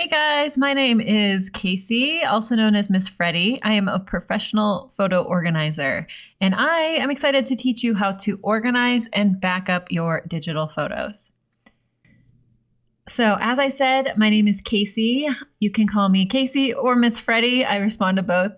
Hey guys, my name is Casey, also known as Miss Freddie. I am a professional photo organizer, and I am excited to teach you how to organize and back up your digital photos. So as I said, my name is Casey. You can call me Casey or Miss Freddie. I respond to both.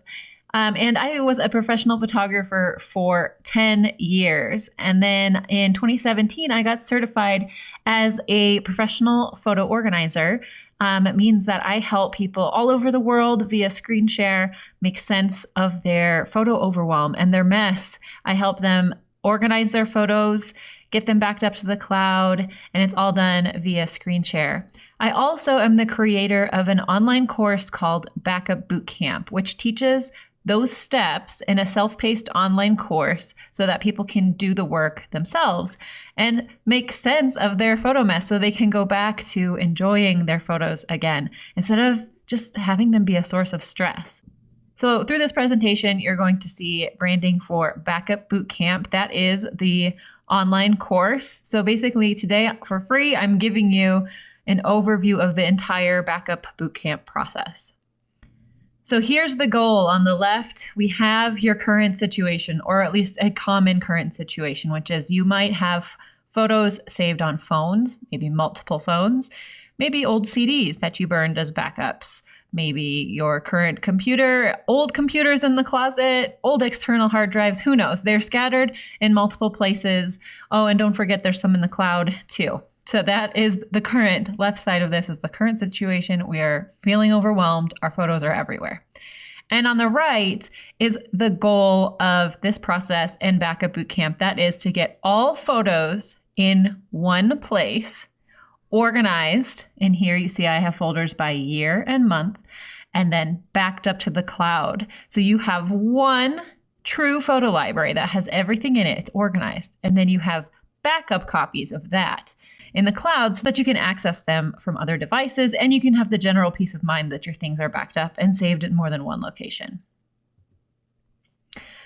And I was a professional photographer for 10 years. And then in 2017, I got certified as a professional photo organizer. It means that I help people all over the world via screen share make sense of their photo overwhelm and their mess. I help them organize their photos, get them backed up to the cloud, and it's all done via screen share. I also am the creator of an online course called Backup Bootcamp, which teaches those steps in a self-paced online course so that people can do the work themselves and make sense of their photo mess so they can go back to enjoying their photos again instead of just having them be a source of stress. So through this presentation, you're going to see branding for Backup Bootcamp. That is the online course. So basically today for free, I'm giving you an overview of the entire Backup Bootcamp process. So here's the goal. On the left, we have your current situation, or at least a common current situation, which is you might have photos saved on phones, maybe multiple phones, maybe old CDs that you burned as backups, maybe your current computer, old computers in the closet, old external hard drives, who knows? They're scattered in multiple places. Oh, and don't forget there's some in the cloud too. So that is the current, left side of this is the current situation. We are feeling overwhelmed. Our photos are everywhere. And on the right is the goal of this process in Backup Bootcamp. That is to get all photos in one place, organized. And here you see I have folders by year and month, and then backed up to the cloud. So you have one true photo library that has everything in it. It's organized. And then you have backup copies of that in the cloud so that you can access them from other devices, and you can have the general peace of mind that your things are backed up and saved in more than one location.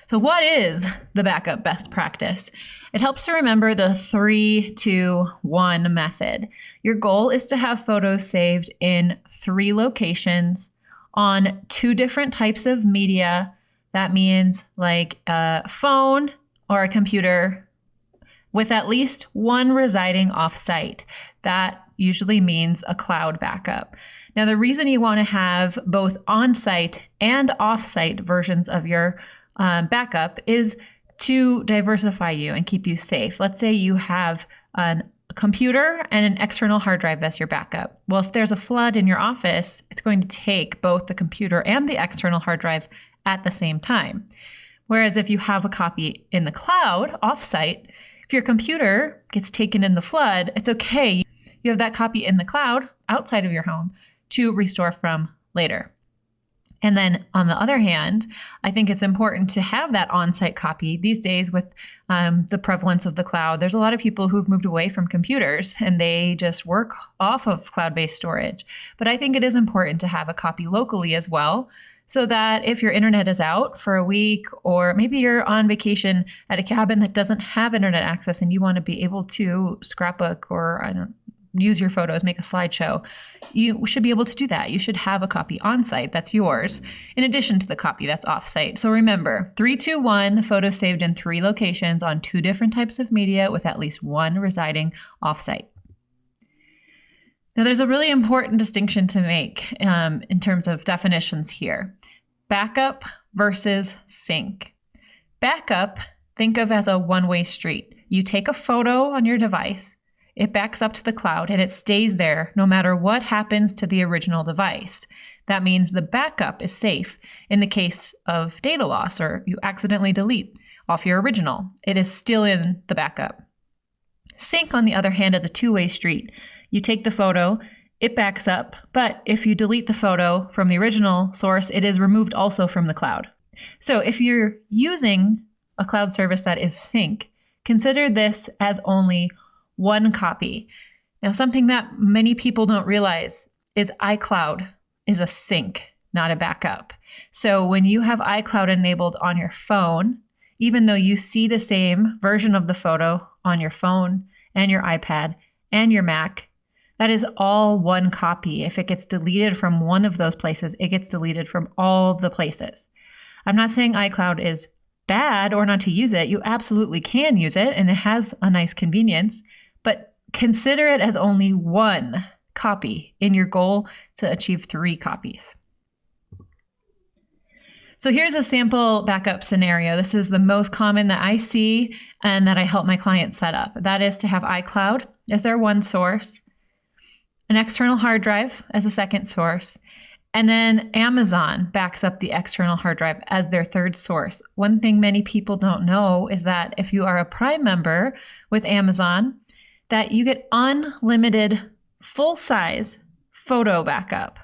So what is the backup best practice? It helps to remember the 3-2-1 method. Your goal is to have photos saved in 3 locations on 2 different types of media. That means like a phone or a computer, with at least one residing off-site. That usually means a cloud backup. Now, the reason you want to have both on-site and off-site versions of your backup is to diversify you and keep you safe. Let's say you have a computer and an external hard drive that's your backup. Well, if there's a flood in your office, it's going to take both the computer and the external hard drive at the same time. Whereas if you have a copy in the cloud, off-site, if your computer gets taken in the flood, it's okay. You have that copy in the cloud outside of your home to restore from later. And then on the other hand, I think it's important to have that on-site copy. These days with the prevalence of the cloud, there's a lot of people who've moved away from computers and they just work off of cloud-based storage. But I think it is important to have a copy locally as well, so that if your internet is out for a week, or maybe you're on vacation at a cabin that doesn't have internet access and you want to be able to scrapbook or use your photos, make a slideshow, you should be able to do that. You should have a copy on site that's yours, in addition to the copy that's off site. So remember, 3-2-1, photos saved in 3 locations on 2 different types of media with at least one residing off site. Now, there's a really important distinction to make in terms of definitions here. Backup versus sync. Backup, think of as a one-way street. You take a photo on your device, it backs up to the cloud, and it stays there no matter what happens to the original device. That means the backup is safe in the case of data loss or you accidentally delete off your original. It is still in the backup. Sync, on the other hand, is a two-way street. You take the photo, it backs up, but if you delete the photo from the original source, it is removed also from the cloud. So if you're using a cloud service that is sync, consider this as only one copy. Now, something that many people don't realize is iCloud is a sync, not a backup. So when you have iCloud enabled on your phone, even though you see the same version of the photo on your phone and your iPad and your Mac, that is all one copy. If it gets deleted from one of those places, it gets deleted from all the places. I'm not saying iCloud is bad or not to use it. You absolutely can use it, and it has a nice convenience, but consider it as only one copy in your goal to achieve 3 copies. So here's a sample backup scenario. This is the most common that I see and that I help my clients set up. That is to have iCloud as their one source, an external hard drive as a second source, and then Amazon backs up the external hard drive as their third source. One thing many people don't know is that if you are a Prime member with Amazon, that you get unlimited full-size photo backup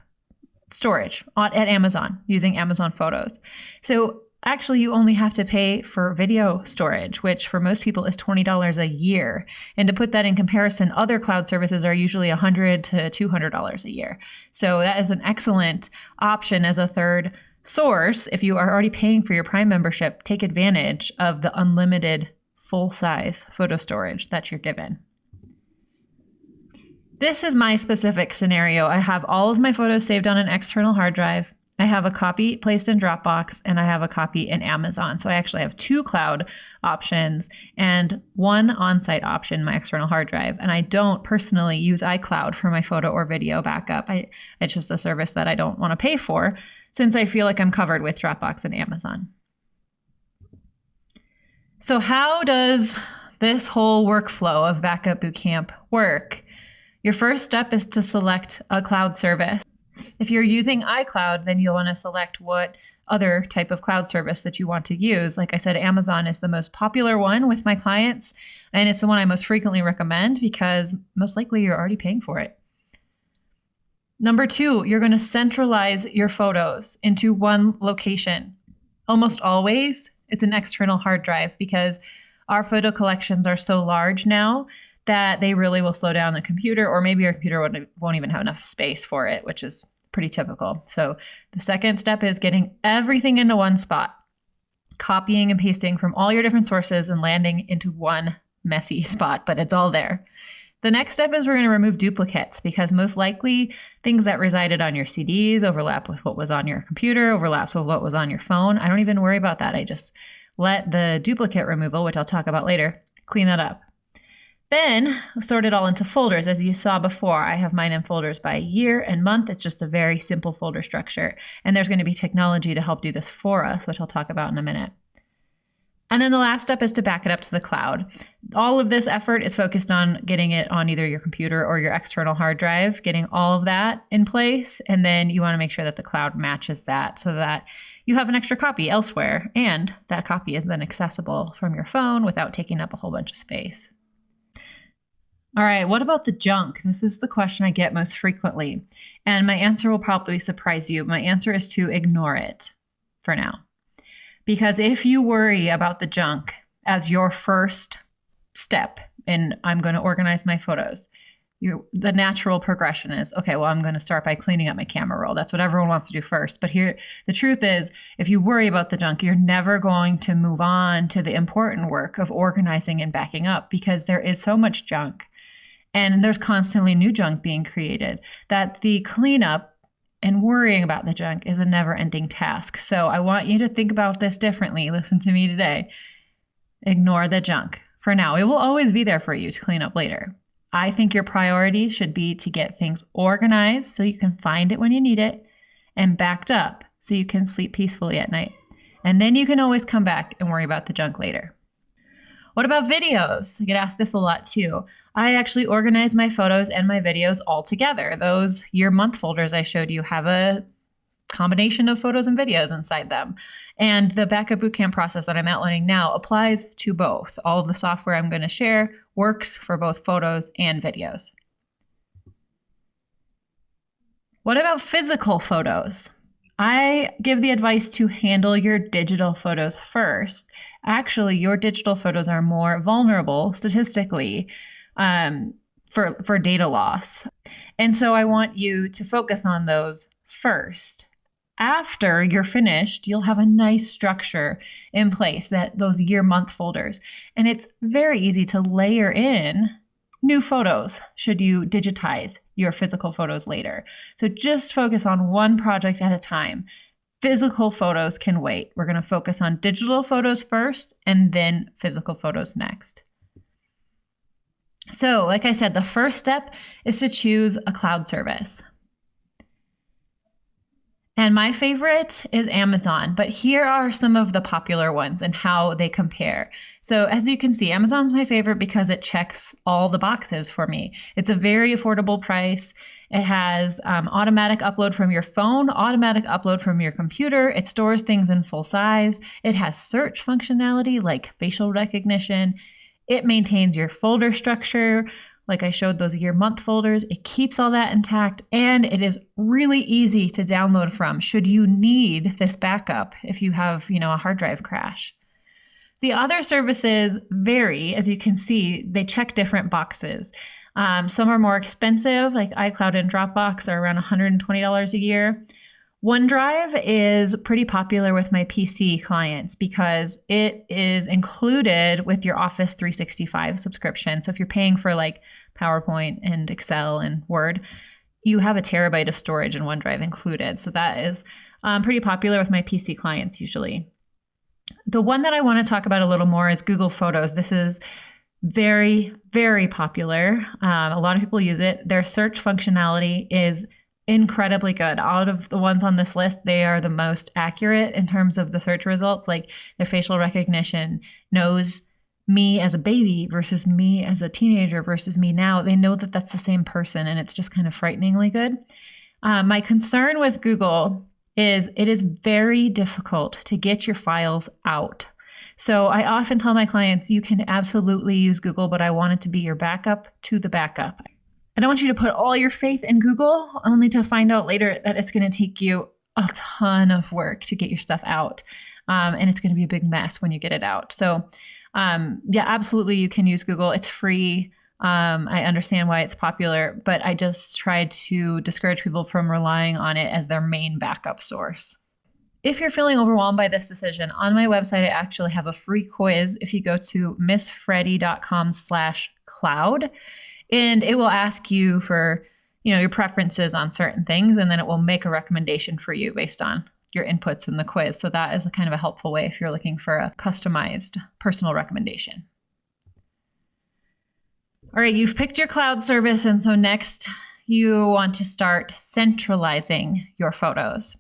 storage at Amazon using Amazon Photos. So actually you only have to pay for video storage, which for most people is $20 a year. And to put that in comparison, other cloud services are usually $100 to $200 a year. So that is an excellent option as a third source. If you are already paying for your Prime membership, take advantage of the unlimited full-size photo storage that you're given. This is my specific scenario. I have all of my photos saved on an external hard drive. I have a copy placed in Dropbox, and I have a copy in Amazon. So I actually have 2 cloud options and 1 on-site option, my external hard drive. And I don't personally use iCloud for my photo or video backup. It's just a service that I don't want to pay for since I feel like I'm covered with Dropbox and Amazon. So how does this whole workflow of Backup Bootcamp work? Your first step is to select a cloud service. If you're using iCloud, then you'll want to select what other type of cloud service that you want to use. Like I said, Amazon is the most popular one with my clients, and it's the one I most frequently recommend because most likely you're already paying for it. Number 2, you're going to centralize your photos into one location. Almost always, it's an external hard drive because our photo collections are so large now that they really will slow down the computer, or maybe your computer won't even have enough space for it, which is pretty typical. So the second step is getting everything into one spot, copying and pasting from all your different sources and landing into one messy spot, but it's all there. The next step is we're going to remove duplicates because most likely things that resided on your CDs overlap with what was on your computer, overlaps with what was on your phone. I don't even worry about that. I just let the duplicate removal, which I'll talk about later, clean that up. Then sort it all into folders. As you saw before, I have mine in folders by year and month. It's just a very simple folder structure. And there's going to be technology to help do this for us, which I'll talk about in a minute. And then the last step is to back it up to the cloud. All of this effort is focused on getting it on either your computer or your external hard drive, getting all of that in place. And then you want to make sure that the cloud matches that so that you have an extra copy elsewhere. And that copy is then accessible from your phone without taking up a whole bunch of space. All right, what about the junk? This is the question I get most frequently, and my answer will probably surprise you. My answer is to ignore it for now. Because if you worry about the junk as your first step in I'm going to organize my photos, the natural progression is, okay, well, I'm going to start by cleaning up my camera roll. That's what everyone wants to do first. But here, the truth is, if you worry about the junk, you're never going to move on to the important work of organizing and backing up because there is so much junk. And there's constantly new junk being created that the cleanup and worrying about the junk is a never-ending task. So I want you to think about this differently. Listen to me today. Ignore the junk for now. It will always be there for you to clean up later. I think your priority should be to get things organized so you can find it when you need it and backed up so you can sleep peacefully at night. And then you can always come back and worry about the junk later. What about videos? I get asked this a lot too. I actually organize my photos and my videos all together. Those year-month folders I showed you have a combination of photos and videos inside them. And the Backup Bootcamp process that I'm outlining now applies to both. All of the software I'm going to share works for both photos and videos. What about physical photos? I give the advice to handle your digital photos first. Actually, your digital photos are more vulnerable statistically for data loss. And so I want you to focus on those first. After you're finished, you'll have a nice structure in place, those year-month folders. And it's very easy to layer in new photos should you digitize your physical photos later. So just focus on one project at a time. Physical photos can wait. We're going to focus on digital photos first and then physical photos next. So, like I said, the first step is to choose a cloud service. And my favorite is Amazon, but here are some of the popular ones and how they compare. So as you can see, Amazon's my favorite because it checks all the boxes for me. It's a very affordable price. It has automatic upload from your phone, automatic upload from your computer. It stores things in full size. It has search functionality like facial recognition. It maintains your folder structure. Like I showed those year-month folders, it keeps all that intact, and it is really easy to download from should you need this backup if you have, a hard drive crash. The other services vary. As you can see, they check different boxes. Some are more expensive, like iCloud and Dropbox are around $120 a year. OneDrive is pretty popular with my PC clients because it is included with your Office 365 subscription. So if you're paying for like PowerPoint and Excel and Word, you have a terabyte of storage in OneDrive included. So that is pretty popular with my PC clients usually. The one that I want to talk about a little more is Google Photos. This is very, very popular. A lot of people use it. Their search functionality is incredibly good. Out of the ones on this list, they are the most accurate in terms of the search results. Like their facial recognition knows me as a baby versus me as a teenager versus me now. They know that that's the same person, and it's just kind of frighteningly good. My concern with Google is it is very difficult to get your files out. So I often tell my clients, you can absolutely use Google, but I want it to be your backup to the backup. I don't want you to put all your faith in Google only to find out later that it's going to take you a ton of work to get your stuff out. And it's going to be a big mess when you get it out. So yeah, absolutely you can use Google. It's free. I understand why it's popular, but I just try to discourage people from relying on it as their main backup source. If you're feeling overwhelmed by this decision, on my website, I actually have a free quiz. If you go to missfreddie.com/cloud, and it will ask you for, your preferences on certain things, and then it will make a recommendation for you based on your inputs in the quiz. So that is a kind of a helpful way if you're looking for a customized personal recommendation. All right, you've picked your cloud service, and so next you want to start centralizing your photos.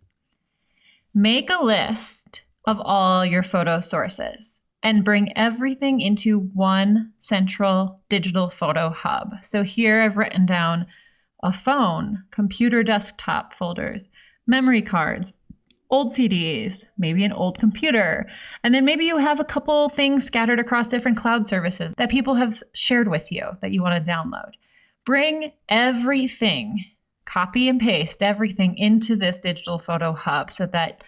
Make a list of all your photo sources and bring everything into one central digital photo hub. So here I've written down a phone, computer desktop folders, memory cards, old CDs, maybe an old computer, and then maybe you have a couple things scattered across different cloud services that people have shared with you that you want to download. Bring everything, copy and paste everything into this digital photo hub so that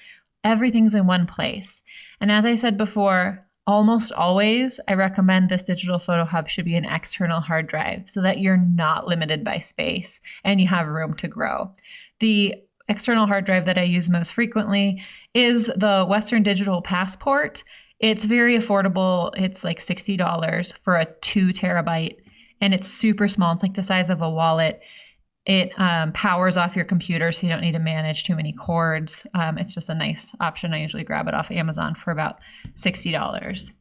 everything's in one place. And as I said before, almost always I recommend this digital photo hub should be an external hard drive so that you're not limited by space and you have room to grow. The external hard drive that I use most frequently is the Western Digital Passport. It's very affordable. It's like $60 for a 2 terabyte, and it's super small. It's like the size of a wallet. It powers off your computer, so you don't need to manage too many cords. It's just a nice option. I usually grab it off Amazon for about $60.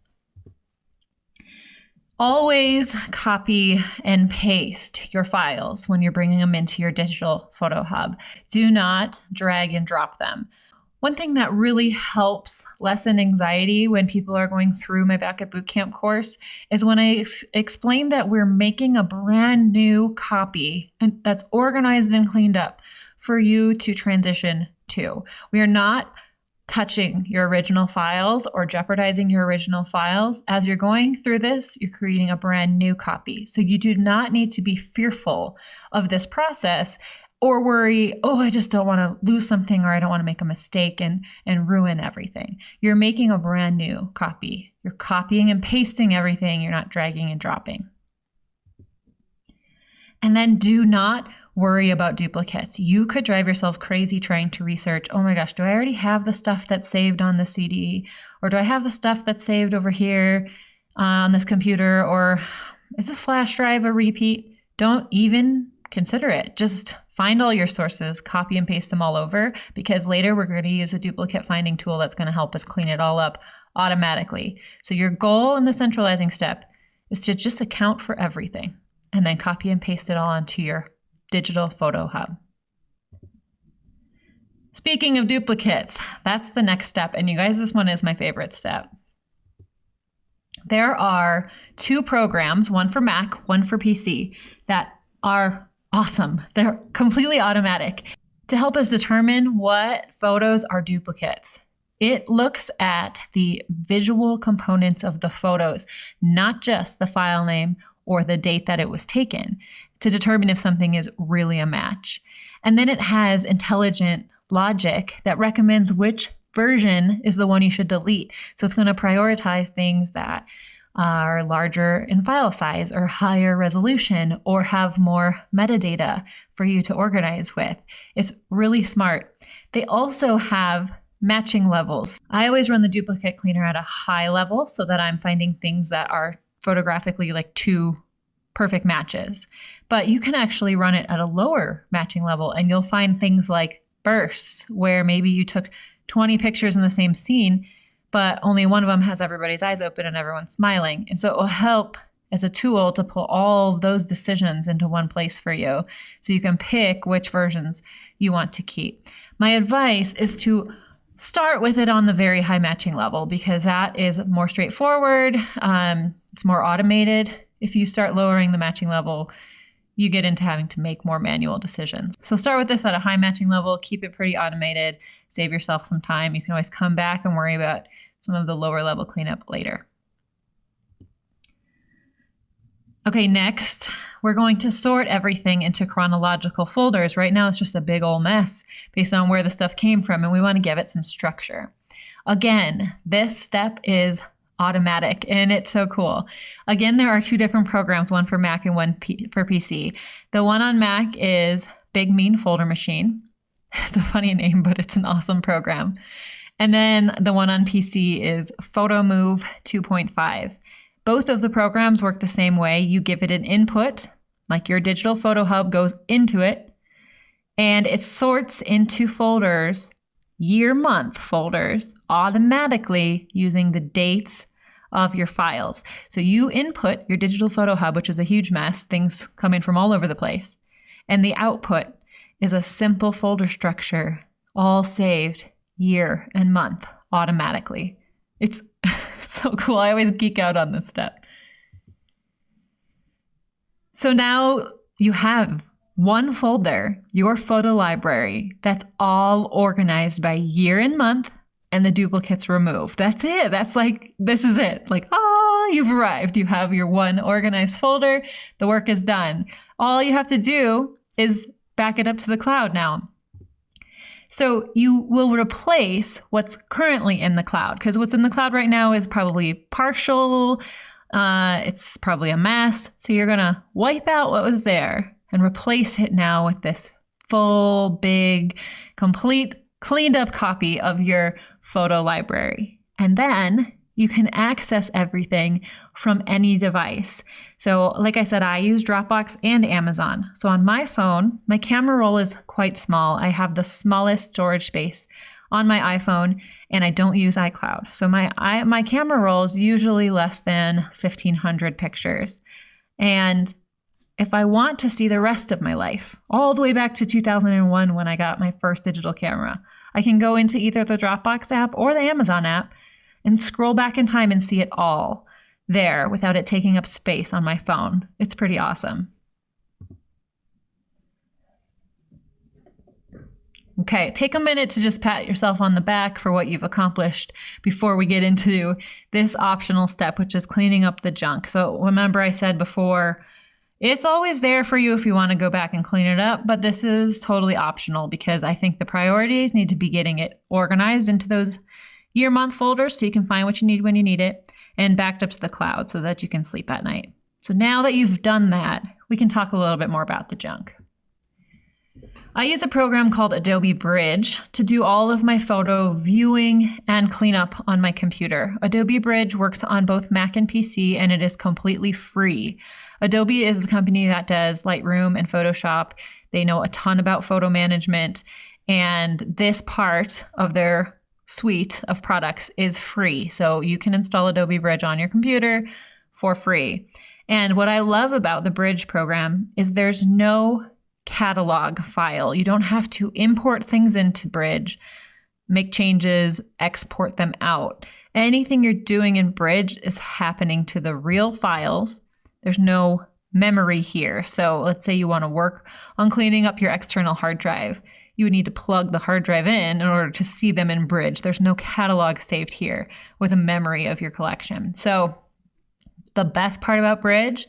Always copy and paste your files when you're bringing them into your digital photo hub. Do not drag and drop them. One thing that really helps lessen anxiety when people are going through my Backup Bootcamp course is when I explain that we're making a brand new copy and that's organized and cleaned up for you to transition to. We are not touching your original files or jeopardizing your original files. As you're going through this, you're creating a brand new copy. So you do not need to be fearful of this process or worry, oh, I just don't want to lose something or I don't want to make a mistake and ruin everything. You're making a brand new copy. You're copying and pasting everything. You're not dragging and dropping. And then do not worry about duplicates. You could drive yourself crazy trying to research, oh my gosh, do I already have the stuff that's saved on the CD? Or do I have the stuff that's saved over here on this computer? Or Is this flash drive a repeat? Don't even consider it. Just find all your sources, copy and paste them all over, because later we're going to use a duplicate finding tool that's going to help us clean it all up automatically. So your goal in the centralizing step is to just account for everything and then copy and paste it all onto your digital photo hub. Speaking of duplicates, that's the next step. And you guys, this one is my favorite step. There are 2 programs, one for Mac, one for PC, that are awesome. They're completely automatic to help us determine what photos are duplicates. It looks at the visual components of the photos, not just the file name or the date that it was taken, to determine if something is really a match. And then it has intelligent logic that recommends which version is the one you should delete. So it's going to prioritize things that are larger in file size or higher resolution or have more metadata for you to organize with. It's really smart. They also have matching levels. I always run the duplicate cleaner at a high level so that I'm finding things that are photographically like 2 perfect matches. But you can actually run it at a lower matching level and you'll find things like bursts where maybe you took 20 pictures in the same scene, but only one of them has everybody's eyes open and everyone's smiling. And so it will help as a tool to pull all those decisions into one place for you so you can pick which versions you want to keep. My advice is to start with it on the very high matching level because that is more straightforward. It's more automated. If you start lowering the matching level, you get into having to make more manual decisions. So start with this at a high matching level, keep it pretty automated, save yourself some time. You can always come back and worry about some of the lower level cleanup later. Okay, next, we're going to sort everything into chronological folders. Right now, it's just a big old mess based on where the stuff came from, and we want to give it some structure. Again, this step is automatic, and it's so cool. Again, there are 2 different programs, one for Mac and one for PC. The one on Mac is Big Mean Folder Machine. It's a funny name, but it's an awesome program. And then the one on PC is Photo Move 2.5. Both of the programs work the same way. You give it an input, like your digital photo hub goes into it, and it sorts into folders, year-month folders, automatically using the dates of your files. So you input your digital photo hub, which is a huge mess. Things come in from all over the place. And the output is a simple folder structure, all saved year and month automatically. It's so cool. I always geek out on this step. So now you have one folder, your photo library, that's all organized by year and month, and the duplicates removed. That's it. That's like, this is it. Like, you've arrived. You have your one organized folder. The work is done. All you have to do is back it up to the cloud now. So you will replace what's currently in the cloud, because what's in the cloud right now is probably partial. It's probably a mess. So you're going to wipe out what was there and replace it now with this full, big, complete, cleaned up copy of your photo library. And then you can access everything from any device. So like I said, I use Dropbox and Amazon. So on my phone, my camera roll is quite small. I have the smallest storage space on my iPhone, and I don't use iCloud. So my camera roll is usually less than 1,500 pictures. And if I want to see the rest of my life, all the way back to 2001 when I got my first digital camera, I can go into either the Dropbox app or the Amazon app and scroll back in time and see it all there without it taking up space on my phone. It's pretty awesome. Okay, take a minute to just pat yourself on the back for what you've accomplished before we get into this optional step, which is cleaning up the junk. So remember I said before, it's always there for you if you want to go back and clean it up, but this is totally optional because I think the priorities need to be getting it organized into those year-month folders so you can find what you need when you need it, and backed up to the cloud so that you can sleep at night. So now that you've done that, we can talk a little bit more about the junk. I use a program called Adobe Bridge to do all of my photo viewing and cleanup on my computer. Adobe Bridge works on both Mac and PC, and it is completely free. Adobe is the company that does Lightroom and Photoshop. They know a ton about photo management, and this part of their suite of products is free. So you can install Adobe Bridge on your computer for free. And what I love about the Bridge program is there's no catalog file. You don't have to import things into Bridge, make changes, export them out. Anything you're doing in Bridge is happening to the real files. There's no memory here. So let's say you want to work on cleaning up your external hard drive. You would need to plug the hard drive in order to see them in Bridge. There's no catalog saved here with a memory of your collection. So the best part about Bridge,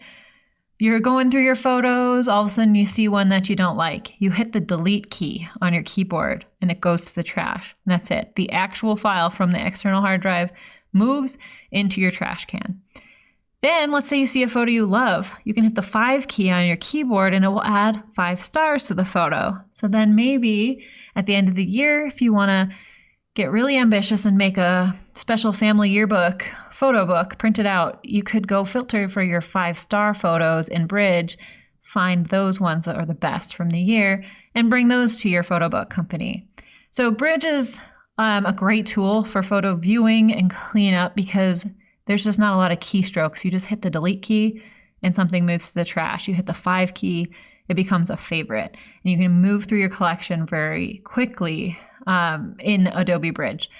you're going through your photos, all of a sudden you see one that you don't like. You hit the delete key on your keyboard and it goes to the trash. And that's it. The actual file from the external hard drive moves into your trash can. Then let's say you see a photo you love. You can hit the 5 key on your keyboard and it will add 5 stars to the photo. So then maybe at the end of the year, if you want to get really ambitious and make a special family yearbook, photo book, print it out, you could go filter for your 5-star photos in Bridge, find those ones that are the best from the year, and bring those to your photo book company. So Bridge is a great tool for photo viewing and cleanup because there's just not a lot of keystrokes. You just hit the delete key and something moves to the trash. You hit the 5 key, it becomes a favorite. And you can move through your collection very quickly in Adobe Bridge.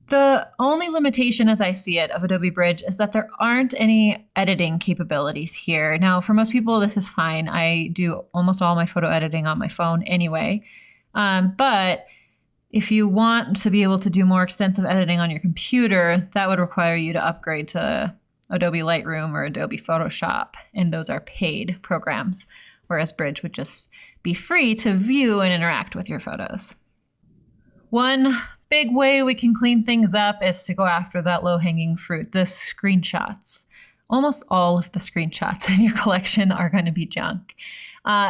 The only limitation, as I see it, of Adobe Bridge is that there aren't any editing capabilities here. Now, for most people, this is fine. I do almost all my photo editing on my phone anyway. But if you want to be able to do more extensive editing on your computer, that would require you to upgrade to Adobe Lightroom or Adobe Photoshop, and those are paid programs, whereas Bridge would just be free to view and interact with your photos. One big way we can clean things up is to go after that low-hanging fruit, the screenshots. Almost all of the screenshots in your collection are going to be junk.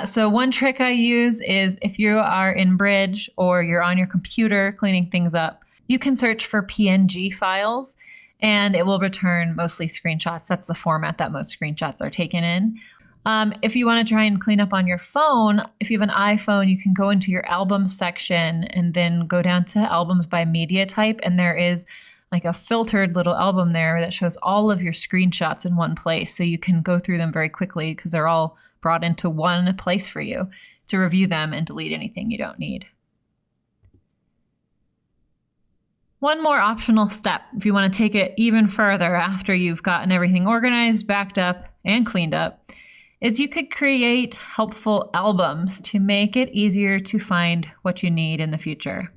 So one trick I use is if you are in Bridge or you're on your computer cleaning things up, you can search for PNG files and it will return mostly screenshots. That's the format that most screenshots are taken in. If you want to try and clean up on your phone, if you have an iPhone, you can go into your albums section and then go down to albums by media type. And there is like a filtered little album there that shows all of your screenshots in one place. So you can go through them very quickly because they're all brought into one place for you to review them and delete anything you don't need. One more optional step, if you want to take it even further after you've gotten everything organized, backed up, and cleaned up, is you could create helpful albums to make it easier to find what you need in the future.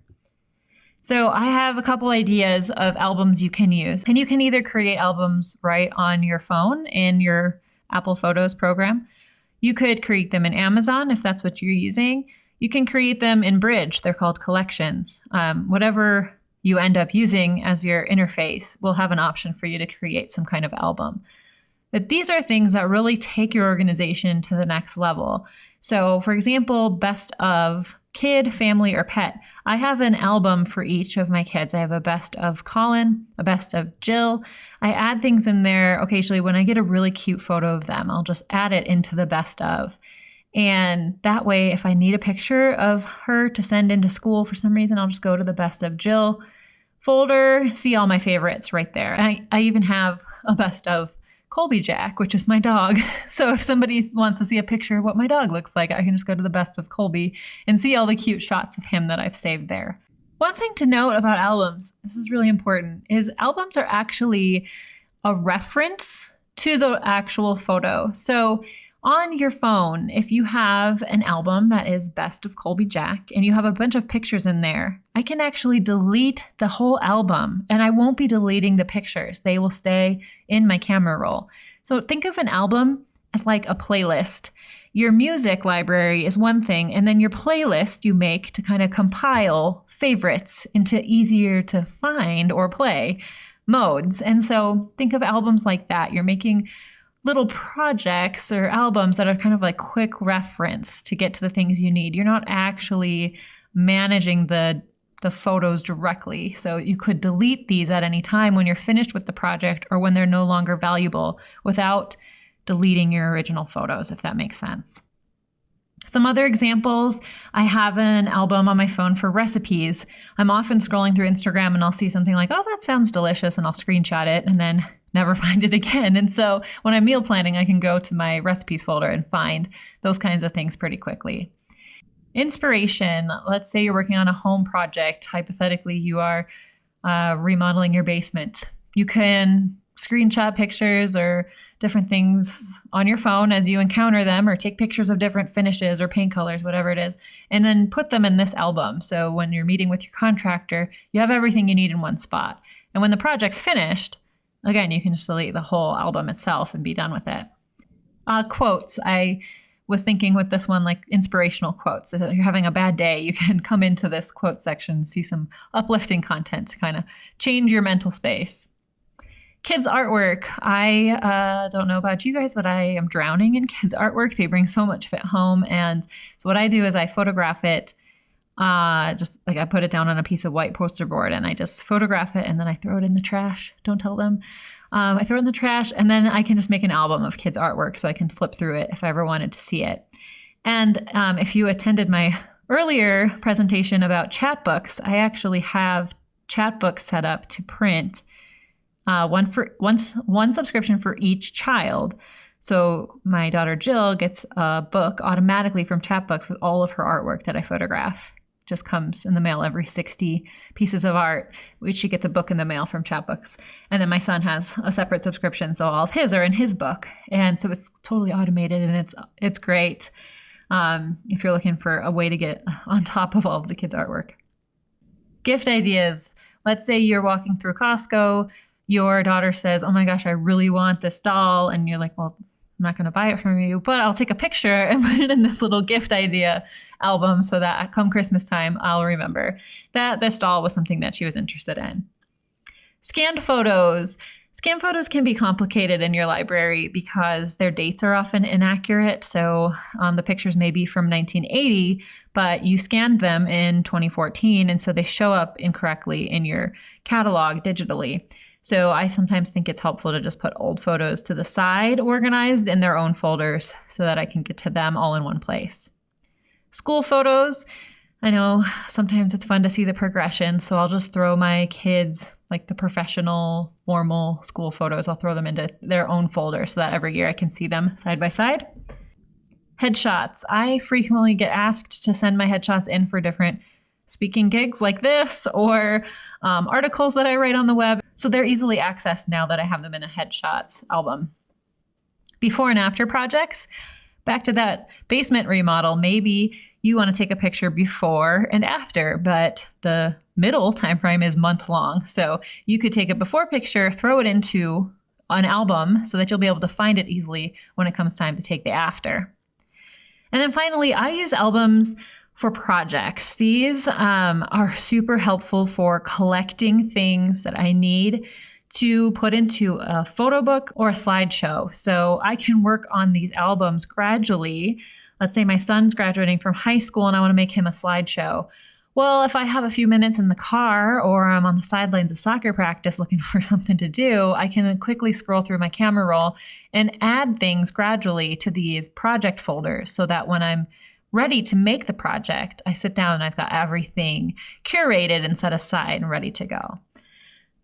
So I have a couple ideas of albums you can use, and you can either create albums right on your phone in your Apple Photos program. You could create them in Amazon if that's what you're using. You can create them in Bridge. They're called collections. Whatever you end up using as your interface will have an option for you to create some kind of album. But these are things that really take your organization to the next level. So for example, best of kid, family, or pet. I have an album for each of my kids. I have a best of Colin, a best of Jill. I add things in there occasionally when I get a really cute photo of them. I'll just add it into the best of. And that way, if I need a picture of her to send into school for some reason, I'll just go to the best of Jill folder, see all my favorites right there. And I even have a best of Colby Jack, which is my dog. So if somebody wants to see a picture of what my dog looks like, I can just go to the best of Colby and see all the cute shots of him that I've saved there. One thing to note about albums, this is really important, is albums are actually a reference to the actual photo. So on your phone, if you have an album that is best of Colby Jack and you have a bunch of pictures in there, I can actually delete the whole album and I won't be deleting the pictures. They will stay in my camera roll. So think of an album as like a playlist. Your music library is one thing, and then your playlist you make to kind of compile favorites into easier to find or play modes. And so think of albums like that. You're making little projects or albums that are kind of like quick reference to get to the things you need. You're not actually managing the photos directly. So you could delete these at any time when you're finished with the project or when they're no longer valuable without deleting your original photos, if that makes sense. Some other examples, I have an album on my phone for recipes. I'm often scrolling through Instagram and I'll see something like, oh, that sounds delicious, and I'll screenshot it and then never find it again. And so when I'm meal planning, I can go to my recipes folder and find those kinds of things pretty quickly. Inspiration, let's say you're working on a home project. Hypothetically, you are remodeling your basement. You can screenshot pictures or different things on your phone as you encounter them, or take pictures of different finishes or paint colors, whatever it is, and then put them in this album. So when you're meeting with your contractor, you have everything you need in one spot. And when the project's finished, again, you can just delete the whole album itself and be done with it. Quotes. I was thinking with this one, like inspirational quotes. If you're having a bad day, you can come into this quote section, see some uplifting content to kind of change your mental space. Kids' artwork. I don't know about you guys, but I am drowning in kids' artwork. They bring so much of it home. And so what I do is I photograph it, just like I put it down on a piece of white poster board and I just photograph it and then I throw it in the trash. Don't tell them. I throw it in the trash and then I can just make an album of kids' artwork so I can flip through it if I ever wanted to see it. And if you attended my earlier presentation about chat books, I actually have chat books set up to print one subscription for each child. So my daughter Jill gets a book automatically from Chatbooks with all of her artwork that I photograph. Just comes in the mail every 60 pieces of art, which she gets a book in the mail from Chatbooks. And then my son has a separate subscription, so all of his are in his book. And so it's totally automated and it's great if you're looking for a way to get on top of all of the kids' artwork. Gift ideas. Let's say you're walking through Costco. Your daughter says, oh my gosh, I really want this doll. And you're like, well, I'm not going to buy it from you, but I'll take a picture and put it in this little gift idea album so that come Christmas time, I'll remember that this doll was something that she was interested in. Scanned photos. Scanned photos can be complicated in your library because their dates are often inaccurate. So the pictures may be from 1980, but you scanned them in 2014. And so they show up incorrectly in your catalog digitally. So I sometimes think it's helpful to just put old photos to the side, organized in their own folders so that I can get to them all in one place. School photos. I know sometimes it's fun to see the progression, so I'll just throw my kids, like the professional, formal school photos, I'll throw them into their own folder so that every year I can see them side by side. Headshots. I frequently get asked to send my headshots in for different speaking gigs like this or articles that I write on the web. So they're easily accessed now that I have them in a headshots album. Before and after projects, back to that basement remodel, maybe you want to take a picture before and after, but the middle time frame is months long. So you could take a before picture, throw it into an album so that you'll be able to find it easily when it comes time to take the after. And then finally, I use albums for projects. These are super helpful for collecting things that I need to put into a photo book or a slideshow. So I can work on these albums gradually. Let's say my son's graduating from high school and I want to make him a slideshow. Well, if I have a few minutes in the car or I'm on the sidelines of soccer practice looking for something to do, I can quickly scroll through my camera roll and add things gradually to these project folders so that when I'm ready to make the project, I sit down and I've got everything curated and set aside and ready to go.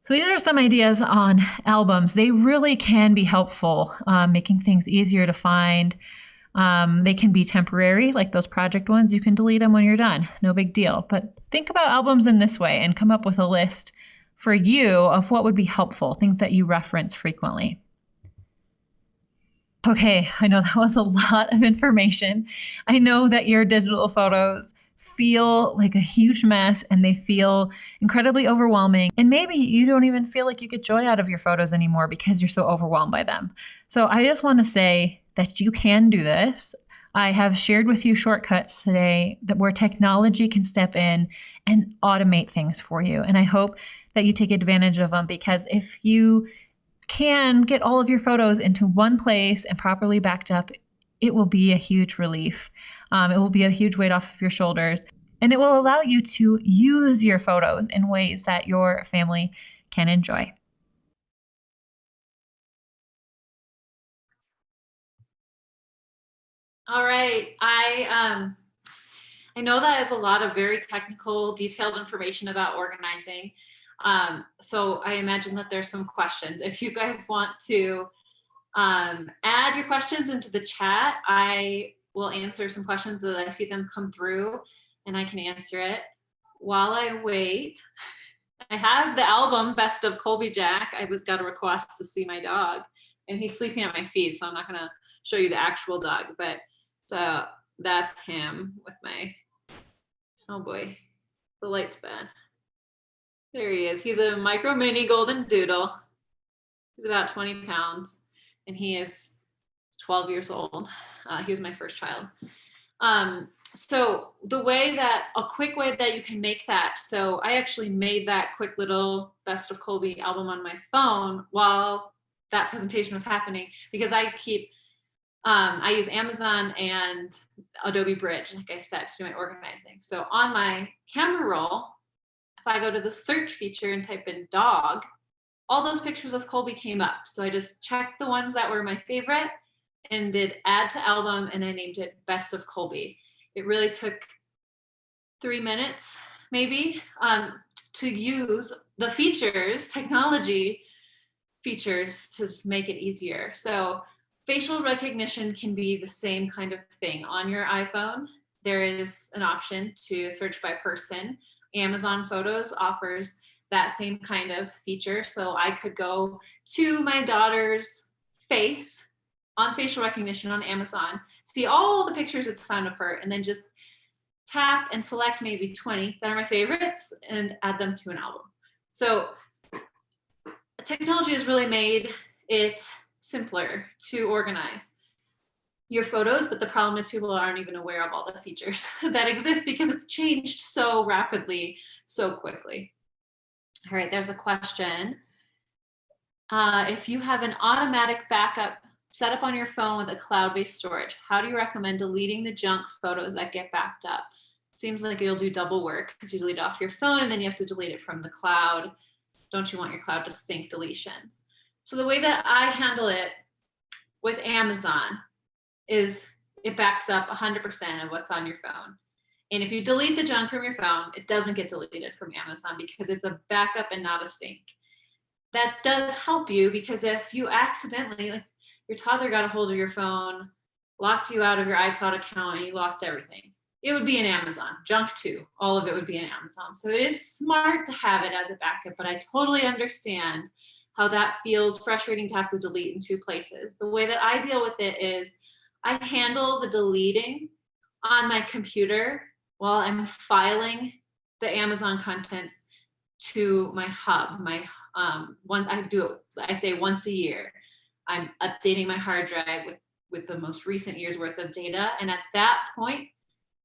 So these are some ideas on albums. They really can be helpful, making things easier to find. They can be temporary, like those project ones. You can delete them when you're done. No big deal. But think about albums in this way and come up with a list for you of what would be helpful, things that you reference frequently. Okay, I know that was a lot of information. I know that your digital photos feel like a huge mess and they feel incredibly overwhelming. And maybe you don't even feel like you get joy out of your photos anymore because you're so overwhelmed by them. So I just want to say that you can do this. I have shared with you shortcuts today that where technology can step in and automate things for you. And I hope that you take advantage of them because if you can get all of your photos into one place and properly backed up, it will be a huge relief. It will be a huge weight off of your shoulders, and it will allow you to use your photos in ways that your family can enjoy. All right. I know that is a lot of very technical, detailed information about organizing. So I imagine that there's some questions. If you guys want to add your questions into the chat, I will answer some questions as I see them come through, and I can answer it. While I wait, I have the album Best of Colby Jack. I got a request to see my dog, and he's sleeping at my feet, so I'm not gonna show you the actual dog, but that's him with my, oh boy, the light's bad. There he is. He's a micro mini golden doodle. He's about 20 pounds, and he is 12 years old. He was my first child. So a quick way that you can make that, so I actually made that quick little Best of Colby album on my phone while that presentation was happening, because I use Amazon and Adobe Bridge, like I said, to do my organizing. So on my camera roll, if I go to the search feature and type in dog, all those pictures of Colby came up. So I just checked the ones that were my favorite and did add to album, and I named it Best of Colby. It really took 3 minutes, maybe, to use the features, technology features, to just make it easier. So facial recognition can be the same kind of thing on your iPhone. There is an option to search by person. Amazon Photos offers that same kind of feature. So I could go to my daughter's face on facial recognition on Amazon, see all the pictures it's found of her, and then just tap and select maybe 20 that are my favorites and add them to an album. So technology has really made it simpler to organize your photos, but the problem is people aren't even aware of all the features that exist because it's changed so rapidly, so quickly. All right, there's a question. If you have an automatic backup set up on your phone with a cloud-based storage, how do you recommend deleting the junk photos that get backed up? Seems like you'll do double work because you delete it off your phone and then you have to delete it from the cloud. Don't you want your cloud to sync deletions? So the way that I handle it with Amazon is it backs up 100% of what's on your phone. And if you delete the junk from your phone, it doesn't get deleted from Amazon because it's a backup and not a sync. That does help you because if you accidentally, like your toddler got a hold of your phone, locked you out of your iCloud account, and you lost everything, it would be in Amazon. Junk too, all of it would be in Amazon. So it is smart to have it as a backup, but I totally understand how that feels frustrating to have to delete in 2 places. The way that I deal with it is I handle the deleting on my computer while I'm filing the Amazon contents to my hub. I say once a year. I'm updating my hard drive with the most recent year's worth of data. And at that point,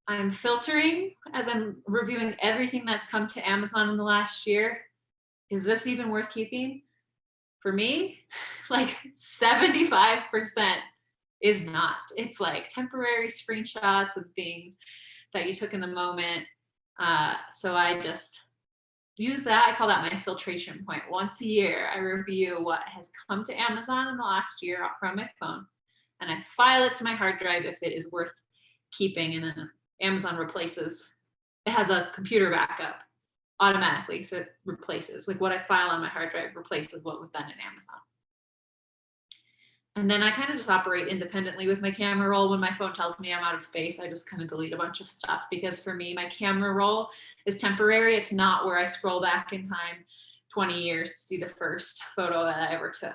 I'm filtering as I'm reviewing everything that's come to Amazon in the last year. Is this even worth keeping? For me, like 75% is not. It's like temporary screenshots of things that you took in the moment. So I just use that. I call that my filtration point. Once a year, I review what has come to Amazon in the last year from my phone, and I file it to my hard drive if it is worth keeping. And then Amazon replaces, it has a computer backup automatically. So it replaces, like what I file on my hard drive replaces what was done in Amazon. And then I kind of just operate independently with my camera roll. When my phone tells me I'm out of space, I just kind of delete a bunch of stuff, because for me, my camera roll is temporary. It's not where I scroll back in time 20 years to see the first photo that I ever took.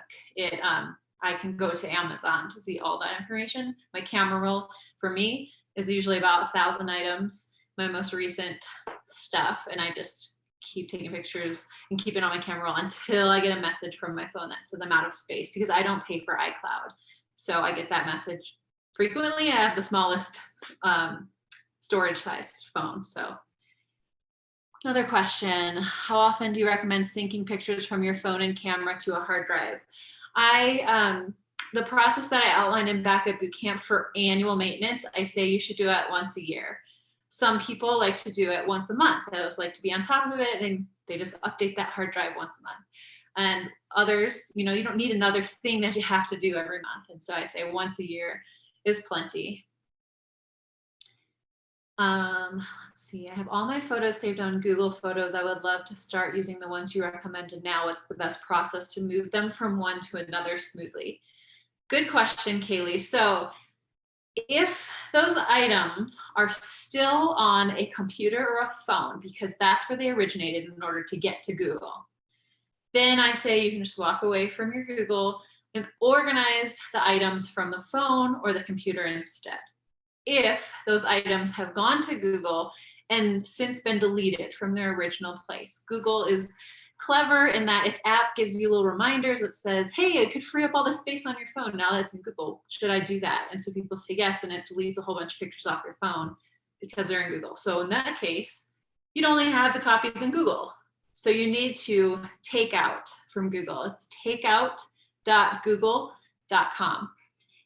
I can go to Amazon to see all that information. My camera roll for me is usually about 1,000 items, my most recent stuff, and I just keep taking pictures and keep it on my camera roll until I get a message from my phone that says I'm out of space, because I don't pay for iCloud. So I get that message frequently. I have the smallest storage size phone. So another question, how often do you recommend syncing pictures from your phone and camera to a hard drive? The process that I outlined in Backup Bootcamp for annual maintenance, I say you should do it once a year. Some people like to do it once a month. Those like to be on top of it, and they just update that hard drive once a month. And others, you don't need another thing that you have to do every month. And so I say once a year is plenty. Let's see, I have all my photos saved on Google Photos. I would love to start using the ones you recommended now. What's the best process to move them from one to another smoothly? Good question, Kaylee. So if those items are still on a computer or a phone, because that's where they originated in order to get to Google, then I say you can just walk away from your Google and organize the items from the phone or the computer instead. If those items have gone to Google and since been deleted from their original place, Google is clever in that its app gives you little reminders that says, hey, it could free up all the space on your phone now that it's in Google. Should I do that? And so people say yes, and it deletes a whole bunch of pictures off your phone because they're in Google. So in that case, you'd only have the copies in Google. So you need to take out from Google. It's takeout.google.com.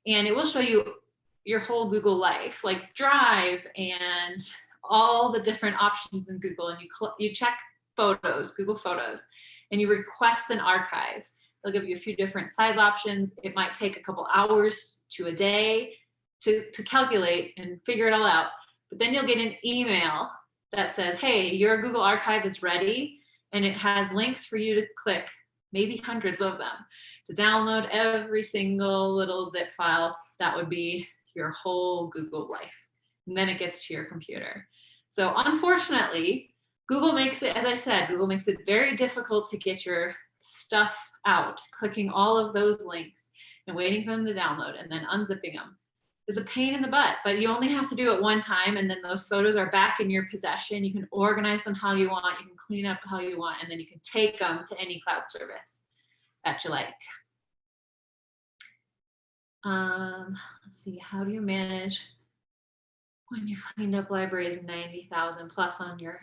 And it will show you your whole Google life, like Drive and all the different options in Google. And you check Photos, Google Photos, and you request an archive. They'll give you a few different size options. It might take a couple hours to a day to calculate and figure it all out. But then you'll get an email that says, hey, your Google archive is ready, and it has links for you to click, maybe hundreds of them, to download every single little zip file that would be your whole Google life. And then it gets to your computer. So unfortunately, Google makes it, as I said, Google makes it very difficult to get your stuff out. Clicking all of those links and waiting for them to download and then unzipping them is a pain in the butt, but you only have to do it one time, and then those photos are back in your possession. You can organize them how you want, you can clean up how you want, and then you can take them to any cloud service that you like. Let's see, how do you manage when your cleaned up library is 90,000 plus on your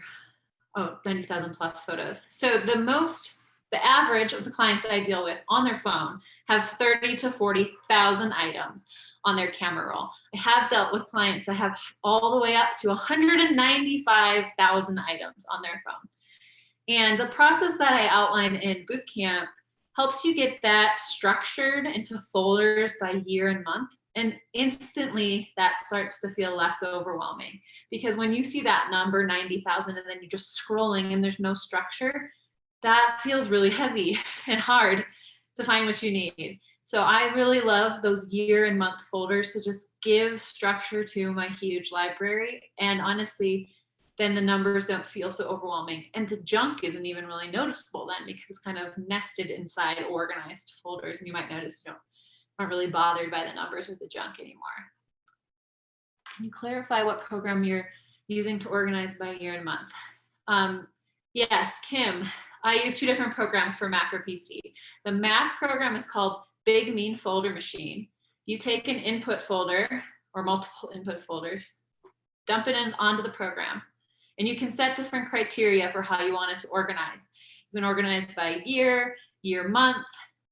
90,000 plus photos. So the average of the clients I deal with on their phone have 30 to 40,000 items on their camera roll. I have dealt with clients that have all the way up to 195,000 items on their phone. And the process that I outlined in bootcamp helps you get that structured into folders by year and month. And instantly that starts to feel less overwhelming, because when you see that number 90,000 and then you're just scrolling and there's no structure, that feels really heavy and hard to find what you need. So I really love those year and month folders to just give structure to my huge library. And honestly, then the numbers don't feel so overwhelming. And the junk isn't even really noticeable then, because it's kind of nested inside organized folders. And you might notice you aren't really bothered by the numbers with the junk anymore. Can you clarify what program you're using to organize by year and month? Yes, Kim, I use two different programs for Mac or PC. The Mac program is called Big Mean Folder Machine. You take an input folder or multiple input folders, dump it onto the program, and you can set different criteria for how you want it to organize. You can organize by year, month,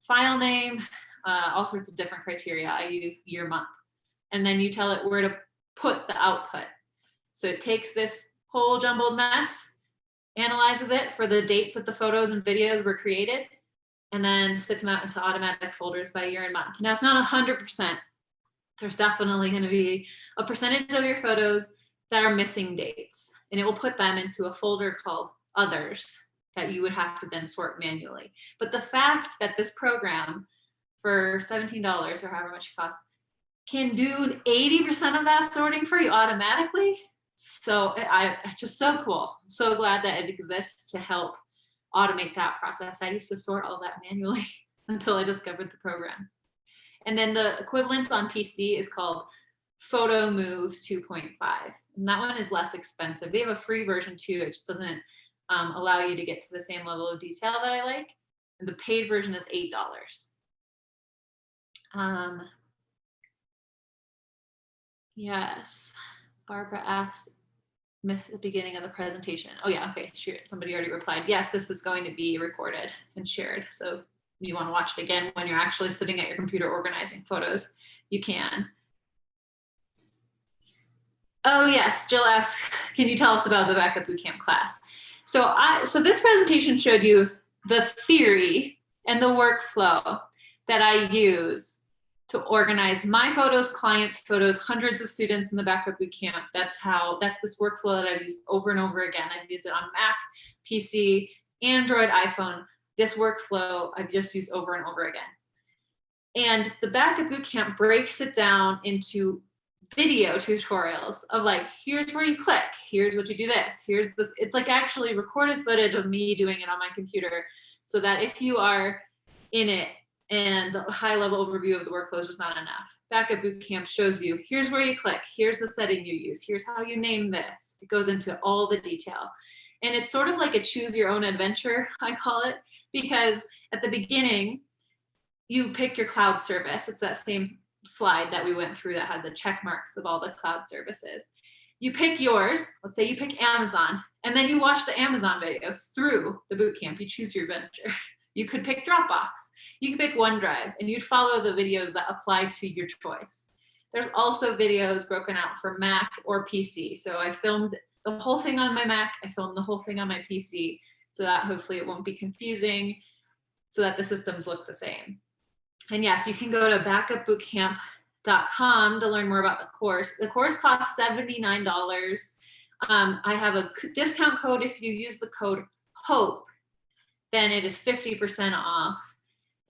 file name, all sorts of different criteria. I use year, month. And then you tell it where to put the output. So it takes this whole jumbled mess, analyzes it for the dates that the photos and videos were created, and then spits them out into automatic folders by year and month. Now, it's not 100%. There's definitely going to be a percentage of your photos that are missing dates, and it will put them into a folder called Others that you would have to then sort manually. But the fact that this program for $17 or however much it costs can do 80% of that sorting for you automatically. So it's just so cool. I'm so glad that it exists to help automate that process. I used to sort all that manually until I discovered the program. And then the equivalent on PC is called Photo Move 2.5. And that one is less expensive. They have a free version too. It just doesn't allow you to get to the same level of detail that I like. And the paid version is $8. Yes, Barbara asked, missed the beginning of the presentation. Oh yeah, okay, sure. Somebody already replied. Yes, this is going to be recorded and shared. So you want to watch it again when you're actually sitting at your computer organizing photos, you can. Oh yes, Jill asked, can you tell us about the Backup Bootcamp class? So this presentation showed you the theory and the workflow that I use to organize my photos, clients' photos, hundreds of students in the Backup Bootcamp. That's this workflow that I've used over and over again. I've used it on Mac, PC, Android, iPhone. This workflow I've just used over and over again. And the Backup Bootcamp breaks it down into video tutorials of like, here's where you click, here's what you do this, here's this. It's like actually recorded footage of me doing it on my computer, so that if you are in it and the high level overview of the workflow is just not enough. Backup Bootcamp shows you, here's where you click, here's the setting you use, here's how you name this. It goes into all the detail. And it's sort of like a choose your own adventure, I call it, because at the beginning, you pick your cloud service. It's that same slide that we went through that had the check marks of all the cloud services. You pick yours, let's say you pick Amazon, and then you watch the Amazon videos through the bootcamp. You choose your adventure. You could pick Dropbox. You could pick OneDrive, and you'd follow the videos that apply to your choice. There's also videos broken out for Mac or PC. So I filmed the whole thing on my Mac. I filmed the whole thing on my PC, so that hopefully it won't be confusing, so that the systems look the same. And yes, you can go to backupbootcamp.com to learn more about the course. The course costs $79. I have a discount code. If you use the code HOPE, then it is 50% off.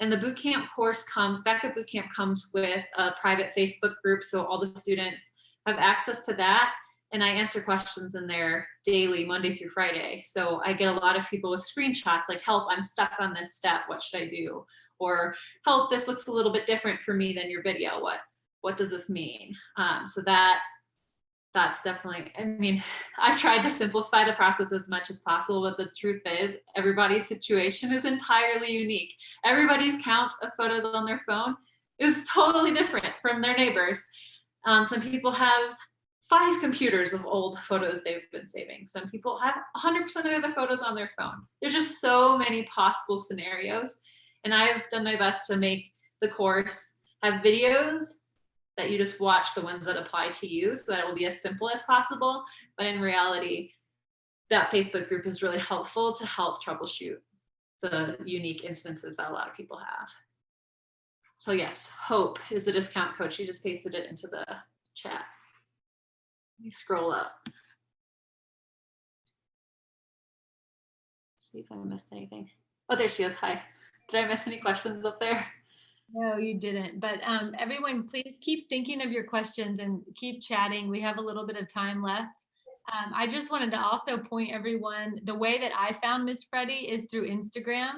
And the bootcamp course Backup Bootcamp comes with a private Facebook group, so all the students have access to that. And I answer questions in there daily, Monday through Friday. So I get a lot of people with screenshots like, help, I'm stuck on this step, what should I do? Or help, this looks a little bit different for me than your video. What does this mean? So that's definitely, I mean, I've tried to simplify the process as much as possible, but the truth is everybody's situation is entirely unique. Everybody's count of photos on their phone is totally different from their neighbors. Some people have 5 computers of old photos they've been saving. Some people have 100% of their photos on their phone. There's just so many possible scenarios. And I've done my best to make the course have videos that you just watch, the ones that apply to you, so that it will be as simple as possible. But in reality, that Facebook group is really helpful to help troubleshoot the unique instances that a lot of people have. So yes, HOPE is the discount code. She just pasted it into the chat. Let me scroll up. Let's see if I missed anything. Oh, there she is. Hi. Did I miss any questions up there? No, you didn't. But everyone, please keep thinking of your questions and keep chatting. We have a little bit of time left. I just wanted to also point everyone, the way that I found Miss Freddie is through Instagram.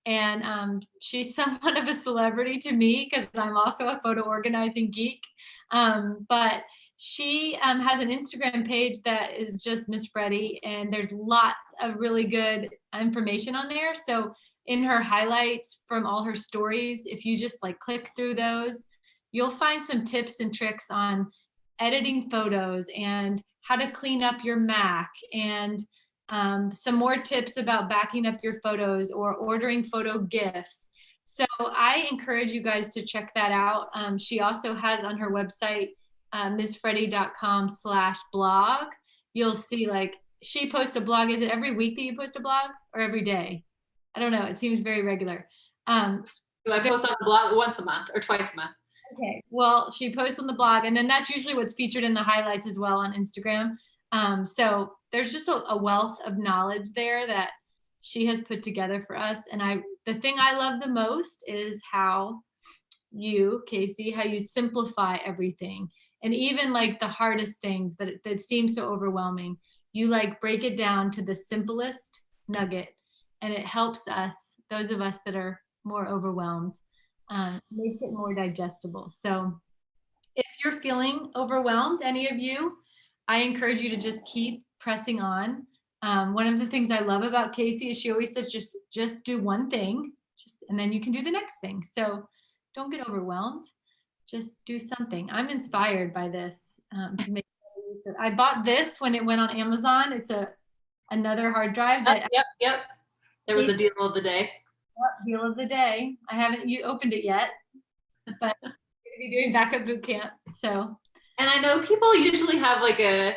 And she's somewhat of a celebrity to me because I'm also a photo organizing geek. But she has an Instagram page that is just Miss Freddie, and there's lots of really good information on there. So in her highlights from all her stories, if you just like click through those, you'll find some tips and tricks on editing photos and how to clean up your Mac, and some more tips about backing up your photos or ordering photo gifts. So I encourage you guys to check that out. She also has on her website, missfreddie.com/blog. You'll see, like, she posts a blog. Is it every week that you post a blog or every day? I don't know. It seems very regular. I post on the blog once a month or twice a month. Okay. Well, she posts on the blog, and then that's usually what's featured in the highlights as well on Instagram. So there's just a wealth of knowledge there that she has put together for us. And the thing I love the most is how you, Casey, how you simplify everything. And even like the hardest things that seem so overwhelming, you like break it down to the simplest nugget. And it helps us, those of us that are more overwhelmed, makes it more digestible. So if you're feeling overwhelmed, any of you, I encourage you to just keep pressing on. One of the things I love about Casey is she always says, just do one thing, and then you can do the next thing. So don't get overwhelmed, just do something. I'm inspired by this. To make use of. I bought this when it went on Amazon. It's another hard drive. That Yep. There was a deal of the day. Deal of the day. I haven't opened it yet, but I'm going to be doing backup boot camp. So, and I know people usually have like a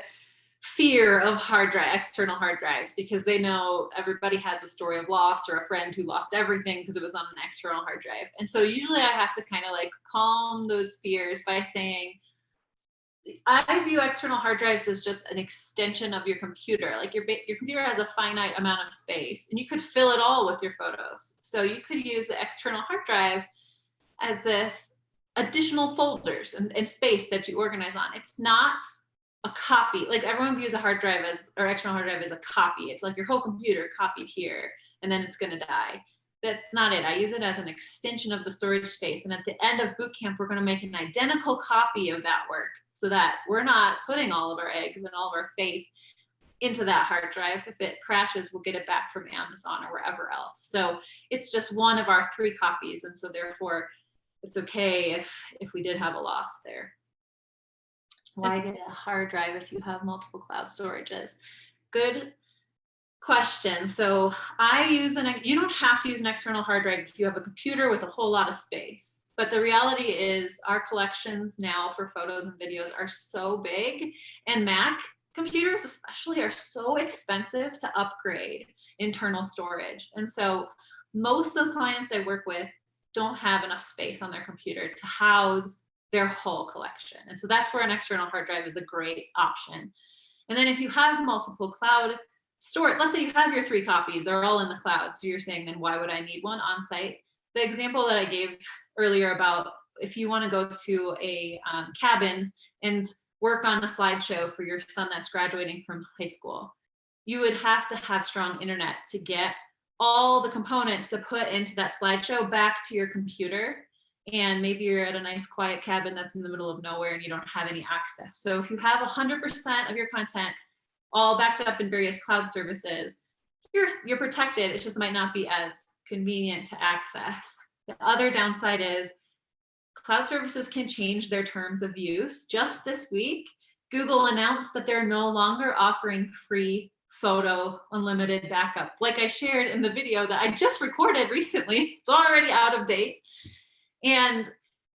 fear of external hard drives, because they know everybody has a story of loss or a friend who lost everything because it was on an external hard drive. And so usually I have to kind of like calm those fears by saying, I view external hard drives as just an extension of your computer. Like your computer has a finite amount of space, and you could fill it all with your photos. So you could use the external hard drive as this additional folders and space that you organize on. It's not a copy. Like everyone views a hard drive or external hard drive as a copy. It's like your whole computer copied here, and then it's going to die. That's not it. I use it as an extension of the storage space. And at the end of boot camp, we're going to make an identical copy of that work, so that we're not putting all of our eggs and all of our faith into that hard drive. If it crashes, we'll get it back from Amazon or wherever else. So it's just one of our 3 copies. And so therefore it's okay if we did have a loss there. Why get a hard drive if you have multiple cloud storages? Good question. So you don't have to use an external hard drive if you have a computer with a whole lot of space. But the reality is our collections now for photos and videos are so big, and Mac computers especially are so expensive to upgrade internal storage. And so most of the clients I work with don't have enough space on their computer to house their whole collection. And so that's where an external hard drive is a great option. And then if you have multiple cloud storage, let's say you have your 3 copies, they're all in the cloud. So you're saying, then why would I need one on site? The example that I gave earlier about if you want to go to a cabin and work on a slideshow for your son that's graduating from high school, you would have to have strong internet to get all the components to put into that slideshow back to your computer. And maybe you're at a nice quiet cabin that's in the middle of nowhere and you don't have any access. So if you have 100% of your content all backed up in various cloud services, you're protected. It just might not be as convenient to access. The other downside is cloud services can change their terms of use. Just this week, Google announced that they're no longer offering free photo unlimited backup. Like I shared in the video that I just recorded recently, it's already out of date. And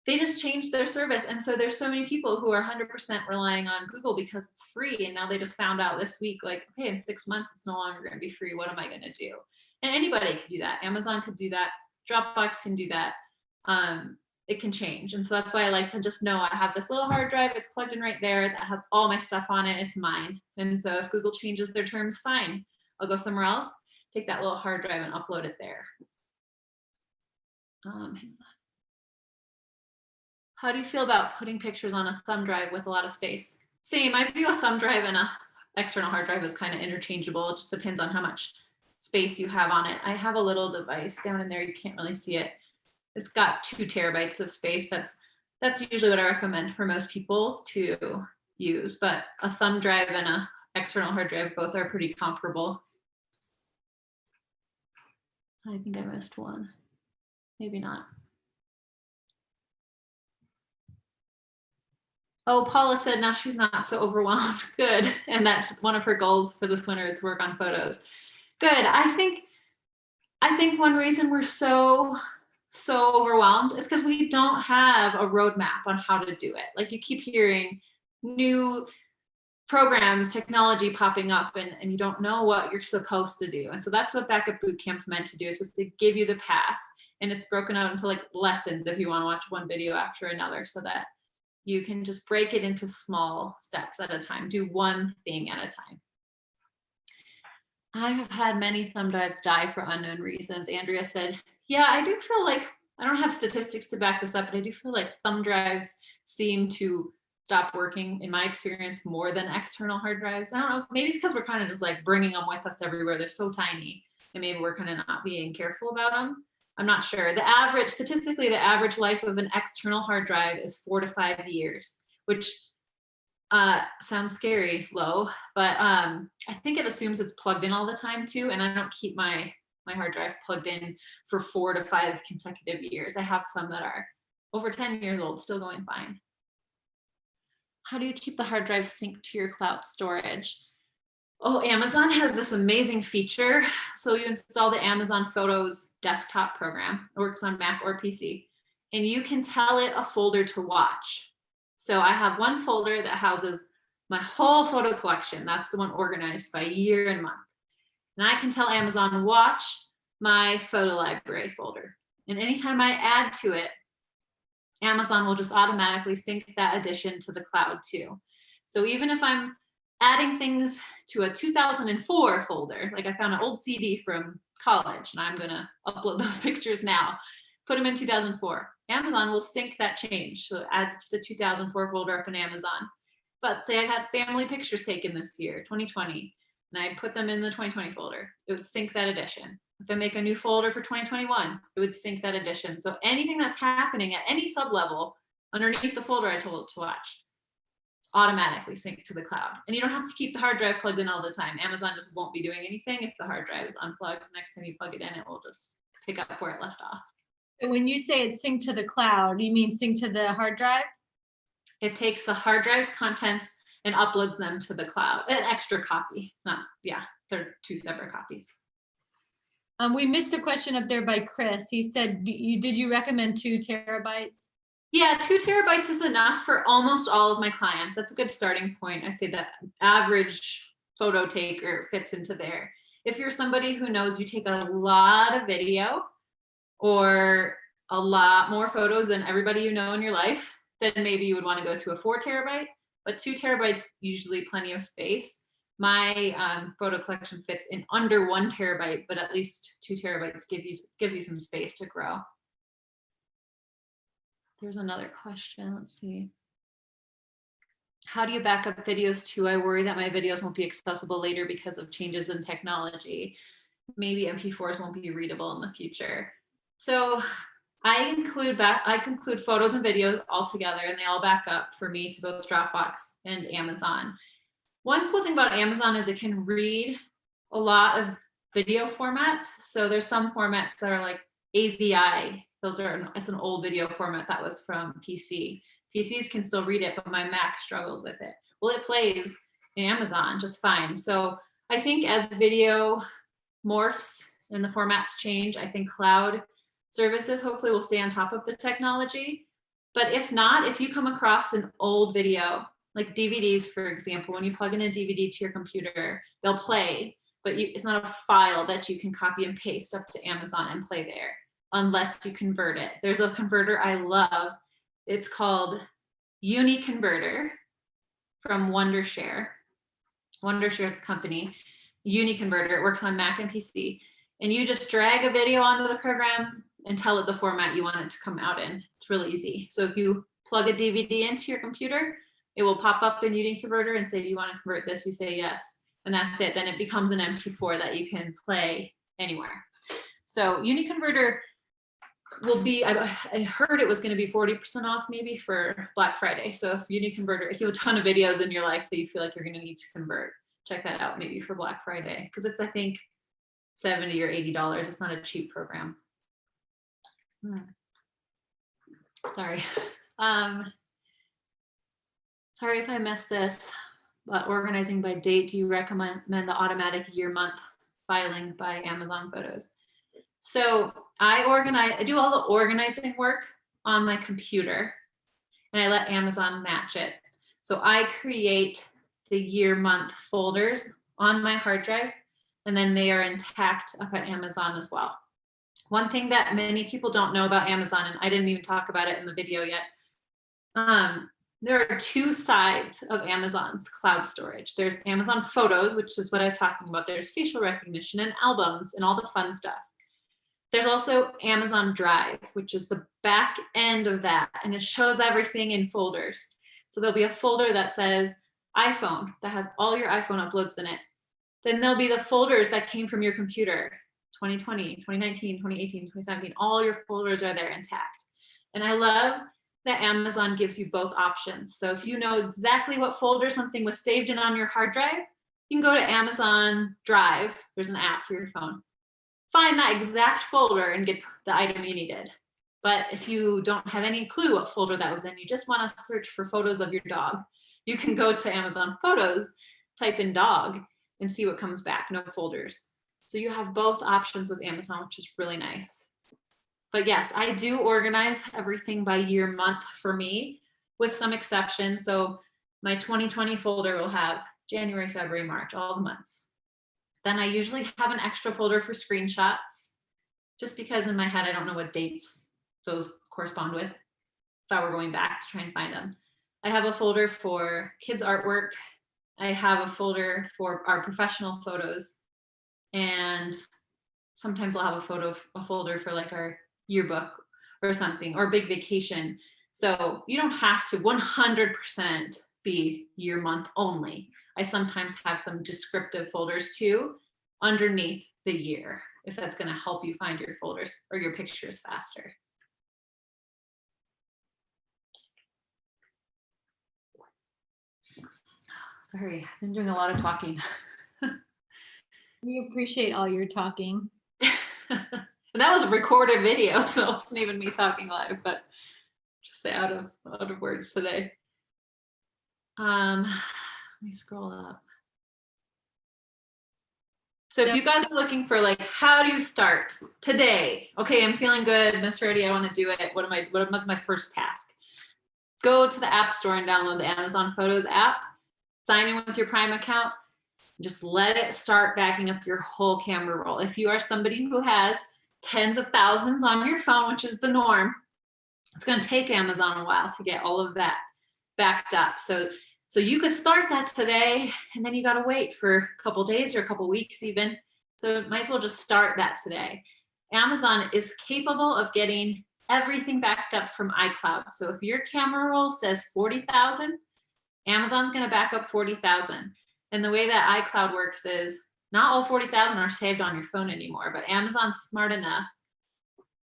they just changed their service. And so there's so many people who are 100% relying on Google because it's free. And now they just found out this week, like, okay, in 6 months, it's no longer going to be free. What am I going to do? And anybody could do that. Amazon could do that. Dropbox can do that. It can change. And so that's why I like to just know I have this little hard drive. It's plugged in right there. That has all my stuff on it. It's mine. And so if Google changes their terms, fine. I'll go somewhere else, take that little hard drive and upload it there. How do you feel about putting pictures on a thumb drive with a lot of space? Same, I view a thumb drive and an external hard drive as kind of interchangeable. It just depends on how much space you have on it. I have a little device down in there. You can't really see it. It's got 2 terabytes of space. That's usually what I recommend for most people to use. But a thumb drive and an external hard drive both are pretty comparable. I think I missed one. Maybe not. Oh, Paula said now she's not so overwhelmed. Good. And that's one of her goals for this winter is to work on photos. Good. I think one reason we're so overwhelmed is because we don't have a roadmap on how to do it. Like you keep hearing new programs, technology popping up, and you don't know what you're supposed to do. And so that's what Backup Bootcamp's meant to do, is just to give you the path. And it's broken out into like lessons if you want to watch one video after another, so that you can just break it into small steps at a time. Do one thing at a time. I have had many thumb drives die for unknown reasons. Andrea said, yeah, I do feel like, I don't have statistics to back this up, but I do feel like thumb drives seem to stop working, in my experience, more than external hard drives. I don't know, maybe it's because we're kind of just like bringing them with us everywhere. They're so tiny, and maybe we're kind of not being careful about them. I'm not sure. Statistically, the average life of an external hard drive is 4 to 5 years, which sounds scary low, but I think it assumes it's plugged in all the time too. And I don't keep my hard drives plugged in for 4 to 5 consecutive years. I have some that are over 10 years old, still going fine. How do you keep the hard drive synced to your cloud storage? Oh, Amazon has this amazing feature. So you install the Amazon Photos desktop program. It works on Mac or PC. And you can tell it a folder to watch. So I have one folder that houses my whole photo collection. That's the one organized by year and month. And I can tell Amazon, watch my photo library folder. And anytime I add to it, Amazon will just automatically sync that addition to the cloud too. So even if I'm adding things to a 2004 folder, like I found an old CD from college and I'm gonna upload those pictures now, put them in 2004. Amazon will sync that change. So it adds to the 2004 folder up in Amazon. But say I had family pictures taken this year, 2020, and I put them in the 2020 folder, it would sync that addition. If I make a new folder for 2021, it would sync that addition. So anything that's happening at any sub-level underneath the folder I told it to watch, it's automatically synced to the cloud. And you don't have to keep the hard drive plugged in all the time. Amazon just won't be doing anything if the hard drive is unplugged. Next time you plug it in, it will just pick up where it left off. When you say it's synced to the cloud, you mean synced to the hard drive? It takes the hard drive's contents and uploads them to the cloud. An extra copy. It's not, yeah, they're two separate copies. We missed a question up there by Chris. He said, did you recommend 2 terabytes? Yeah, 2 terabytes is enough for almost all of my clients. That's a good starting point. I'd say that average photo taker fits into there. If you're somebody who knows you take a lot of video or a lot more photos than everybody you know in your life, then maybe you would want to go to a 4 terabyte, but 2 terabytes, usually plenty of space. My photo collection fits in under 1 terabyte, but at least 2 terabytes gives you some space to grow. There's another question. Let's see. How do you back up videos too? I worry that my videos won't be accessible later because of changes in technology. Maybe MP4s won't be readable in the future. So I include photos and videos all together, and they all back up for me to both Dropbox and Amazon. One cool thing about Amazon is it can read a lot of video formats. So there's some formats that are like AVI. It's an old video format that was from PC. PCs can still read it, but my Mac struggles with it. Well, it plays in Amazon just fine. So I think as video morphs and the formats change, I think cloud services hopefully will stay on top of the technology. But if not, if you come across an old video, like DVDs, for example, when you plug in a DVD to your computer, they'll play, but it's not a file that you can copy and paste up to Amazon and play there unless you convert it. There's a converter I love. It's called UniConverter from Wondershare. Wondershare's company, UniConverter. It works on Mac and PC. And you just drag a video onto the program and tell it the format you want it to come out in. It's really easy. So if you plug a DVD into your computer, it will pop up in UniConverter and say, do you want to convert this? You say yes, and that's it. Then it becomes an MP4 that you can play anywhere. So UniConverter will be, I heard it was going to be 40% off maybe for Black Friday. So if UniConverter, if you have a ton of videos in your life that you feel like you're going to need to convert, check that out maybe for Black Friday, because it's, I think, $70 or $80. It's not a cheap program. Sorry. Sorry if I messed this, but organizing by date, do you recommend the automatic year-month filing by Amazon Photos? So I do all the organizing work on my computer and I let Amazon match it. So I create the year-month folders on my hard drive, and then they are intact up at Amazon as well. One thing that many people don't know about Amazon, and I didn't even talk about it in the video yet, there are 2 sides of Amazon's cloud storage. There's Amazon Photos, which is what I was talking about. There's facial recognition and albums and all the fun stuff. There's also Amazon Drive, which is the back end of that, and it shows everything in folders. So there'll be a folder that says iPhone that has all your iPhone uploads in it. Then there'll be the folders that came from your computer, 2020, 2019, 2018, 2017, all your folders are there intact. And I love that Amazon gives you both options. So if you know exactly what folder something was saved in on your hard drive, you can go to Amazon Drive. There's an app for your phone. Find that exact folder and get the item you needed. But if you don't have any clue what folder that was in, you just want to search for photos of your dog, you can go to Amazon Photos, type in dog, and see what comes back, no folders. So you have both options with Amazon, which is really nice. But yes, I do organize everything by year, month for me, with some exceptions. So my 2020 folder will have January, February, March, all the months. Then I usually have an extra folder for screenshots, just because in my head, I don't know what dates those correspond with if I were going back to try and find them. I have a folder for kids' artwork. I have a folder for our professional photos. And sometimes I'll have a folder for like our yearbook or something, or big vacation. So you don't have to 100% be year, month only. I sometimes have some descriptive folders too underneath the year, if that's going to help you find your folders or your pictures faster. Sorry, I've been doing a lot of talking. We appreciate all your talking. And that was a recorded video, so it wasn't even me talking live, but just say out of words today. Let me scroll up. So if you guys are looking for like, how do you start today? Okay, I'm feeling good, Miss Ready, I want to do it. What was my first task? Go to the App Store and download the Amazon Photos app. Sign in with your Prime account. Just let it start backing up your whole camera roll. If you are somebody who has tens of thousands on your phone, which is the norm, it's going to take Amazon a while to get all of that backed up. So you could start that today, and then you got to wait for a couple days or a couple weeks even. So might as well just start that today. Amazon is capable of getting everything backed up from iCloud. So if your camera roll says 40,000, Amazon's going to back up 40,000. And the way that iCloud works is not all 40,000 are saved on your phone anymore, but Amazon's smart enough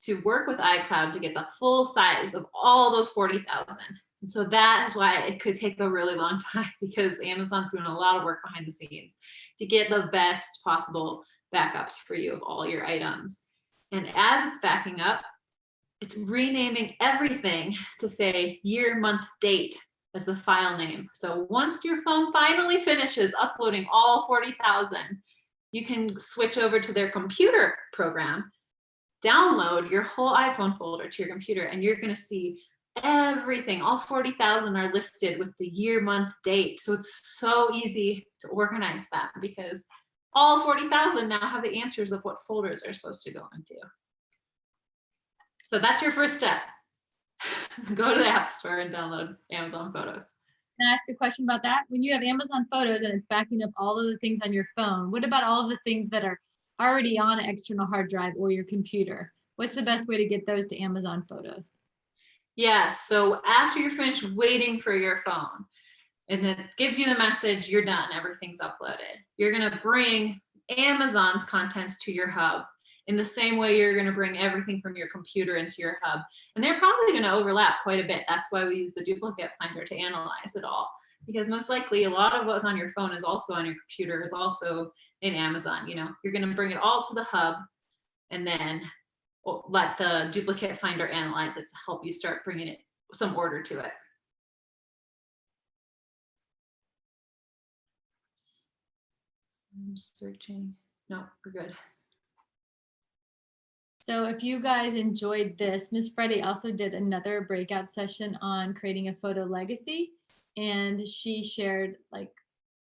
to work with iCloud to get the full size of all those 40,000. And so that is why it could take a really long time, because Amazon's doing a lot of work behind the scenes to get the best possible backups for you of all your items. And as it's backing up, it's renaming everything to say year, month, date as the file name. So once your phone finally finishes uploading all 40,000, you can switch over to their computer program, download your whole iPhone folder to your computer, and you're going to see everything. All 40,000 are listed with the year, month, date. So it's so easy to organize that, because all 40,000 now have the answers of what folders they're supposed to go into. So that's your first step. Go to the App Store and download Amazon Photos. Can I ask a question about that? When you have Amazon Photos and it's backing up all of the things on your phone, what about all of the things that are already on an external hard drive or your computer? What's the best way to get those to Amazon Photos? Yeah, so after you're finished waiting for your phone, and it gives you the message, you're done, everything's uploaded, you're going to bring Amazon's contents to your hub in the same way you're going to bring everything from your computer into your hub. And they're probably going to overlap quite a bit. That's why we use the duplicate finder to analyze it all, because most likely a lot of what's on your phone is also on your computer, is also in Amazon. You know, you're going to bring it all to the hub and then let the duplicate finder analyze it to help you start bringing it some order to it. I'm searching. No, we're good. So if you guys enjoyed this, Miss Freddie also did another breakout session on creating a photo legacy. And she shared like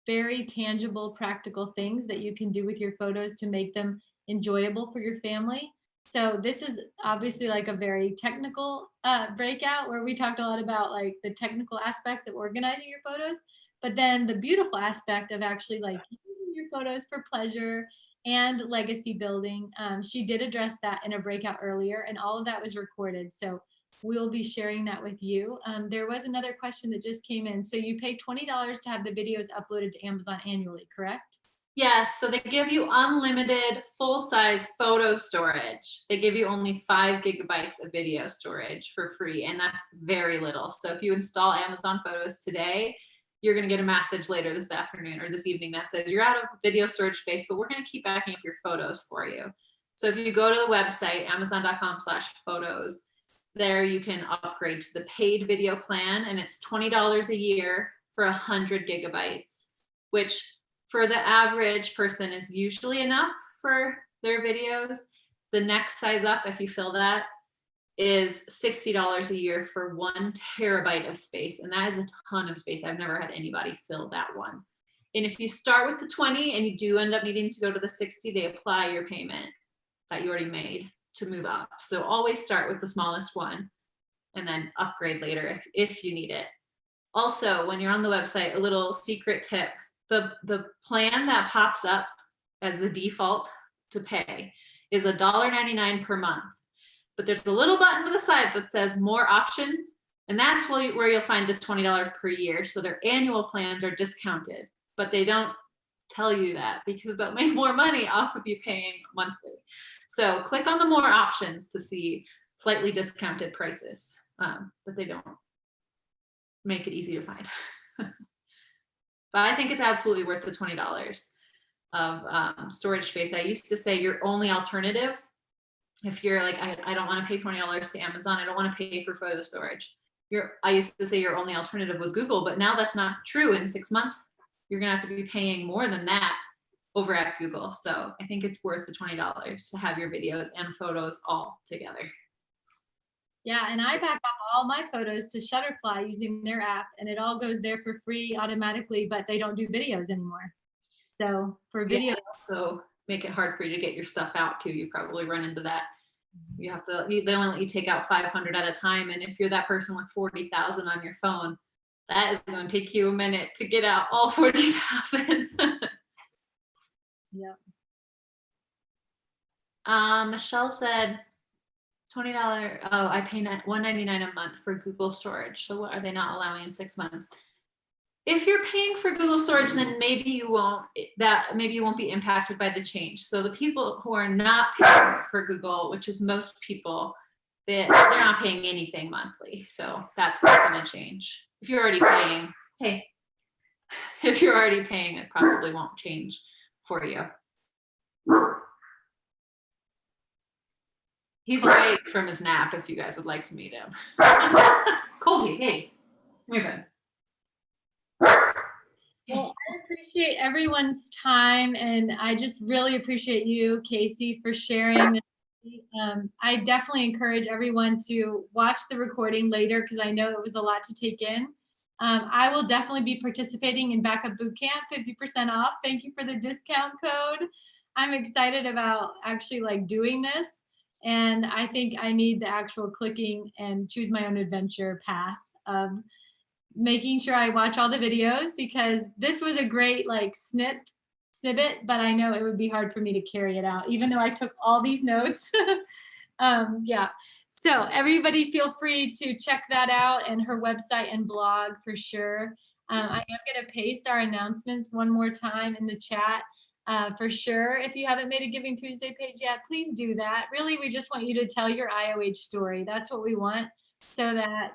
very tangible, practical things that you can do with your photos to make them enjoyable for your family. So this is obviously like a very technical breakout where we talked a lot about like the technical aspects of organizing your photos, but then the beautiful aspect of actually like using your photos for pleasure and legacy building. She did address that in a breakout earlier, and all of that was recorded. So we'll be sharing that with you. There was another question that just came in. So you pay $20 to have the videos uploaded to Amazon annually, correct? Yes, so they give you unlimited full-size photo storage. They give you only 5 gigabytes of video storage for free, and that's very little. So if you install Amazon Photos today, you're going to get a message later this afternoon or this evening that says you're out of video storage space, but we're going to keep backing up your photos for you. So if you go to the website, amazon.com/photos, there you can upgrade to the paid video plan, and it's $20 a year for 100 gigabytes, which for the average person is usually enough for their videos. The next size up, if you fill that, is $60 a year for 1 terabyte of space. And that is a ton of space. I've never had anybody fill that one. And if you start with the 20 and you do end up needing to go to the 60, they apply your payment that you already made to move up. So always start with the smallest one and then upgrade later if you need it. Also, when you're on the website, a little secret tip, the plan that pops up as the default to pay is $1.99 per month. But there's a little button to the side that says more options, and that's where you'll find the $20 per year. So their annual plans are discounted, but they don't tell you that because they'll make more money off of you paying monthly. So click on the more options to see slightly discounted prices, but they don't make it easy to find. But I think it's absolutely worth the $20 of storage space. I used to say your only alternative, if you're like, I don't want to pay $20 to Amazon, I don't want to pay for photo storage. I used to say your only alternative was Google, but now that's not true. In 6 months, you're gonna have to be paying more than that over at Google. So I think it's worth the $20 to have your videos and photos all together. Yeah, and I back up all my photos to Shutterfly using their app, and it all goes there for free automatically, but they don't do videos anymore. So for video, so make it hard for you to get your stuff out too. You probably run into that. They only let you take out 500 at a time, and if you're that person with 40,000 on your phone, that is going to take you a minute to get out all 40,000. Yep. Michelle said $20. Oh, I pay $199 a month for Google storage. So what are they not allowing in 6 months? If you're paying for Google storage, then maybe you won't be impacted by the change. So the people who are not paying for Google, which is most people, they're not paying anything monthly. So that's what's going to change. If you're already paying, it probably won't change for you. He's awake from his nap if you guys would like to meet him. Colby, hey, come here, bud. Well, I appreciate everyone's time, and I just really appreciate you, Casey, for sharing. I definitely encourage everyone to watch the recording later because I know it was a lot to take in. I will definitely be participating in Backup Bootcamp, 50% off. Thank you for the discount code. I'm excited about actually like doing this, and I think I need the actual clicking and choose my own adventure path of making sure I watch all the videos, because this was a great like snippet, but I know it would be hard for me to carry it out, even though I took all these notes. Yeah. So everybody feel free to check that out, and her website and blog for sure. I am going to paste our announcements one more time in the chat for sure. If you haven't made a Giving Tuesday page yet, please do that. Really, we just want you to tell your IoH story. That's what we want, so that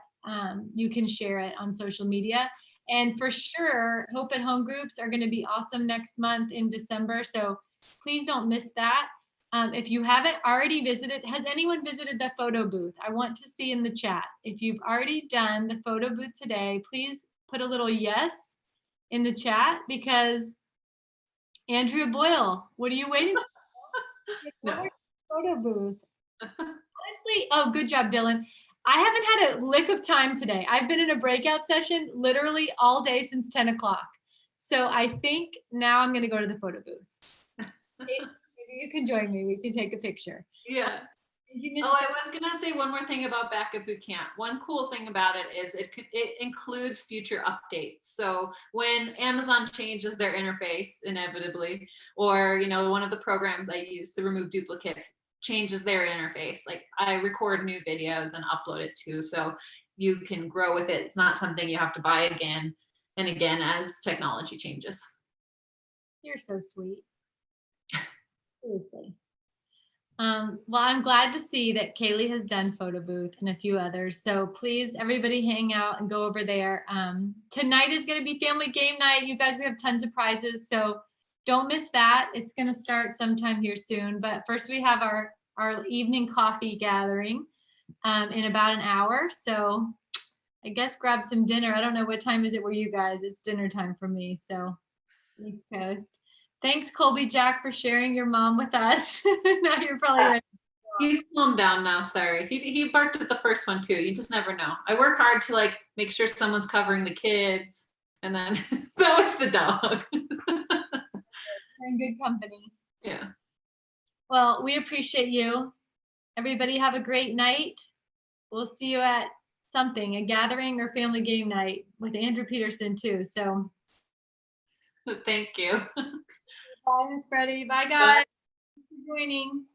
you can share it on social media. And for sure, Hope at Home groups are going to be awesome next month in December. So please don't miss that. If you haven't already visited, has anyone visited the photo booth? I want to see in the chat. If you've already done the photo booth today, please put a little yes in the chat, because Andrea Boyle, what are you waiting for? No. Photo booth. Honestly, oh, good job, Dylan. I haven't had a lick of time today. I've been in a breakout session literally all day since 10 o'clock. So I think now I'm going to go to the photo booth. Maybe you can join me. We can take a picture. Yeah. I was going to say one more thing about Backup Bootcamp. One cool thing about it is it includes future updates. So when Amazon changes their interface inevitably, or, one of the programs I use to remove duplicates changes their interface, like I record new videos and upload it too, so you can grow with it. It's not something you have to buy again and again as technology changes. You're so sweet. Seriously. Well, I'm glad to see that Kaylee has done photo booth and a few others. So please, everybody hang out and go over there. Tonight is going to be family game night. You guys, we have tons of prizes, so don't miss that. It's going to start sometime here soon. But first we have our evening coffee gathering in about an hour. So I guess grab some dinner. I don't know what time is it where you guys, it's dinner time for me. So East Coast. Thanks, Colby Jack, for sharing your mom with us. Now you're probably ready. He's calmed down now. Sorry. He barked at the first one too. You just never know. I work hard to like make sure someone's covering the kids, and then so it's the dog. You're in good company. Yeah. Well, we appreciate you. Everybody have a great night. We'll see you at something, a gathering or family game night with Andrew Peterson too. So Thank you. bye, Miss Freddie. Bye, guys. Thanks for joining.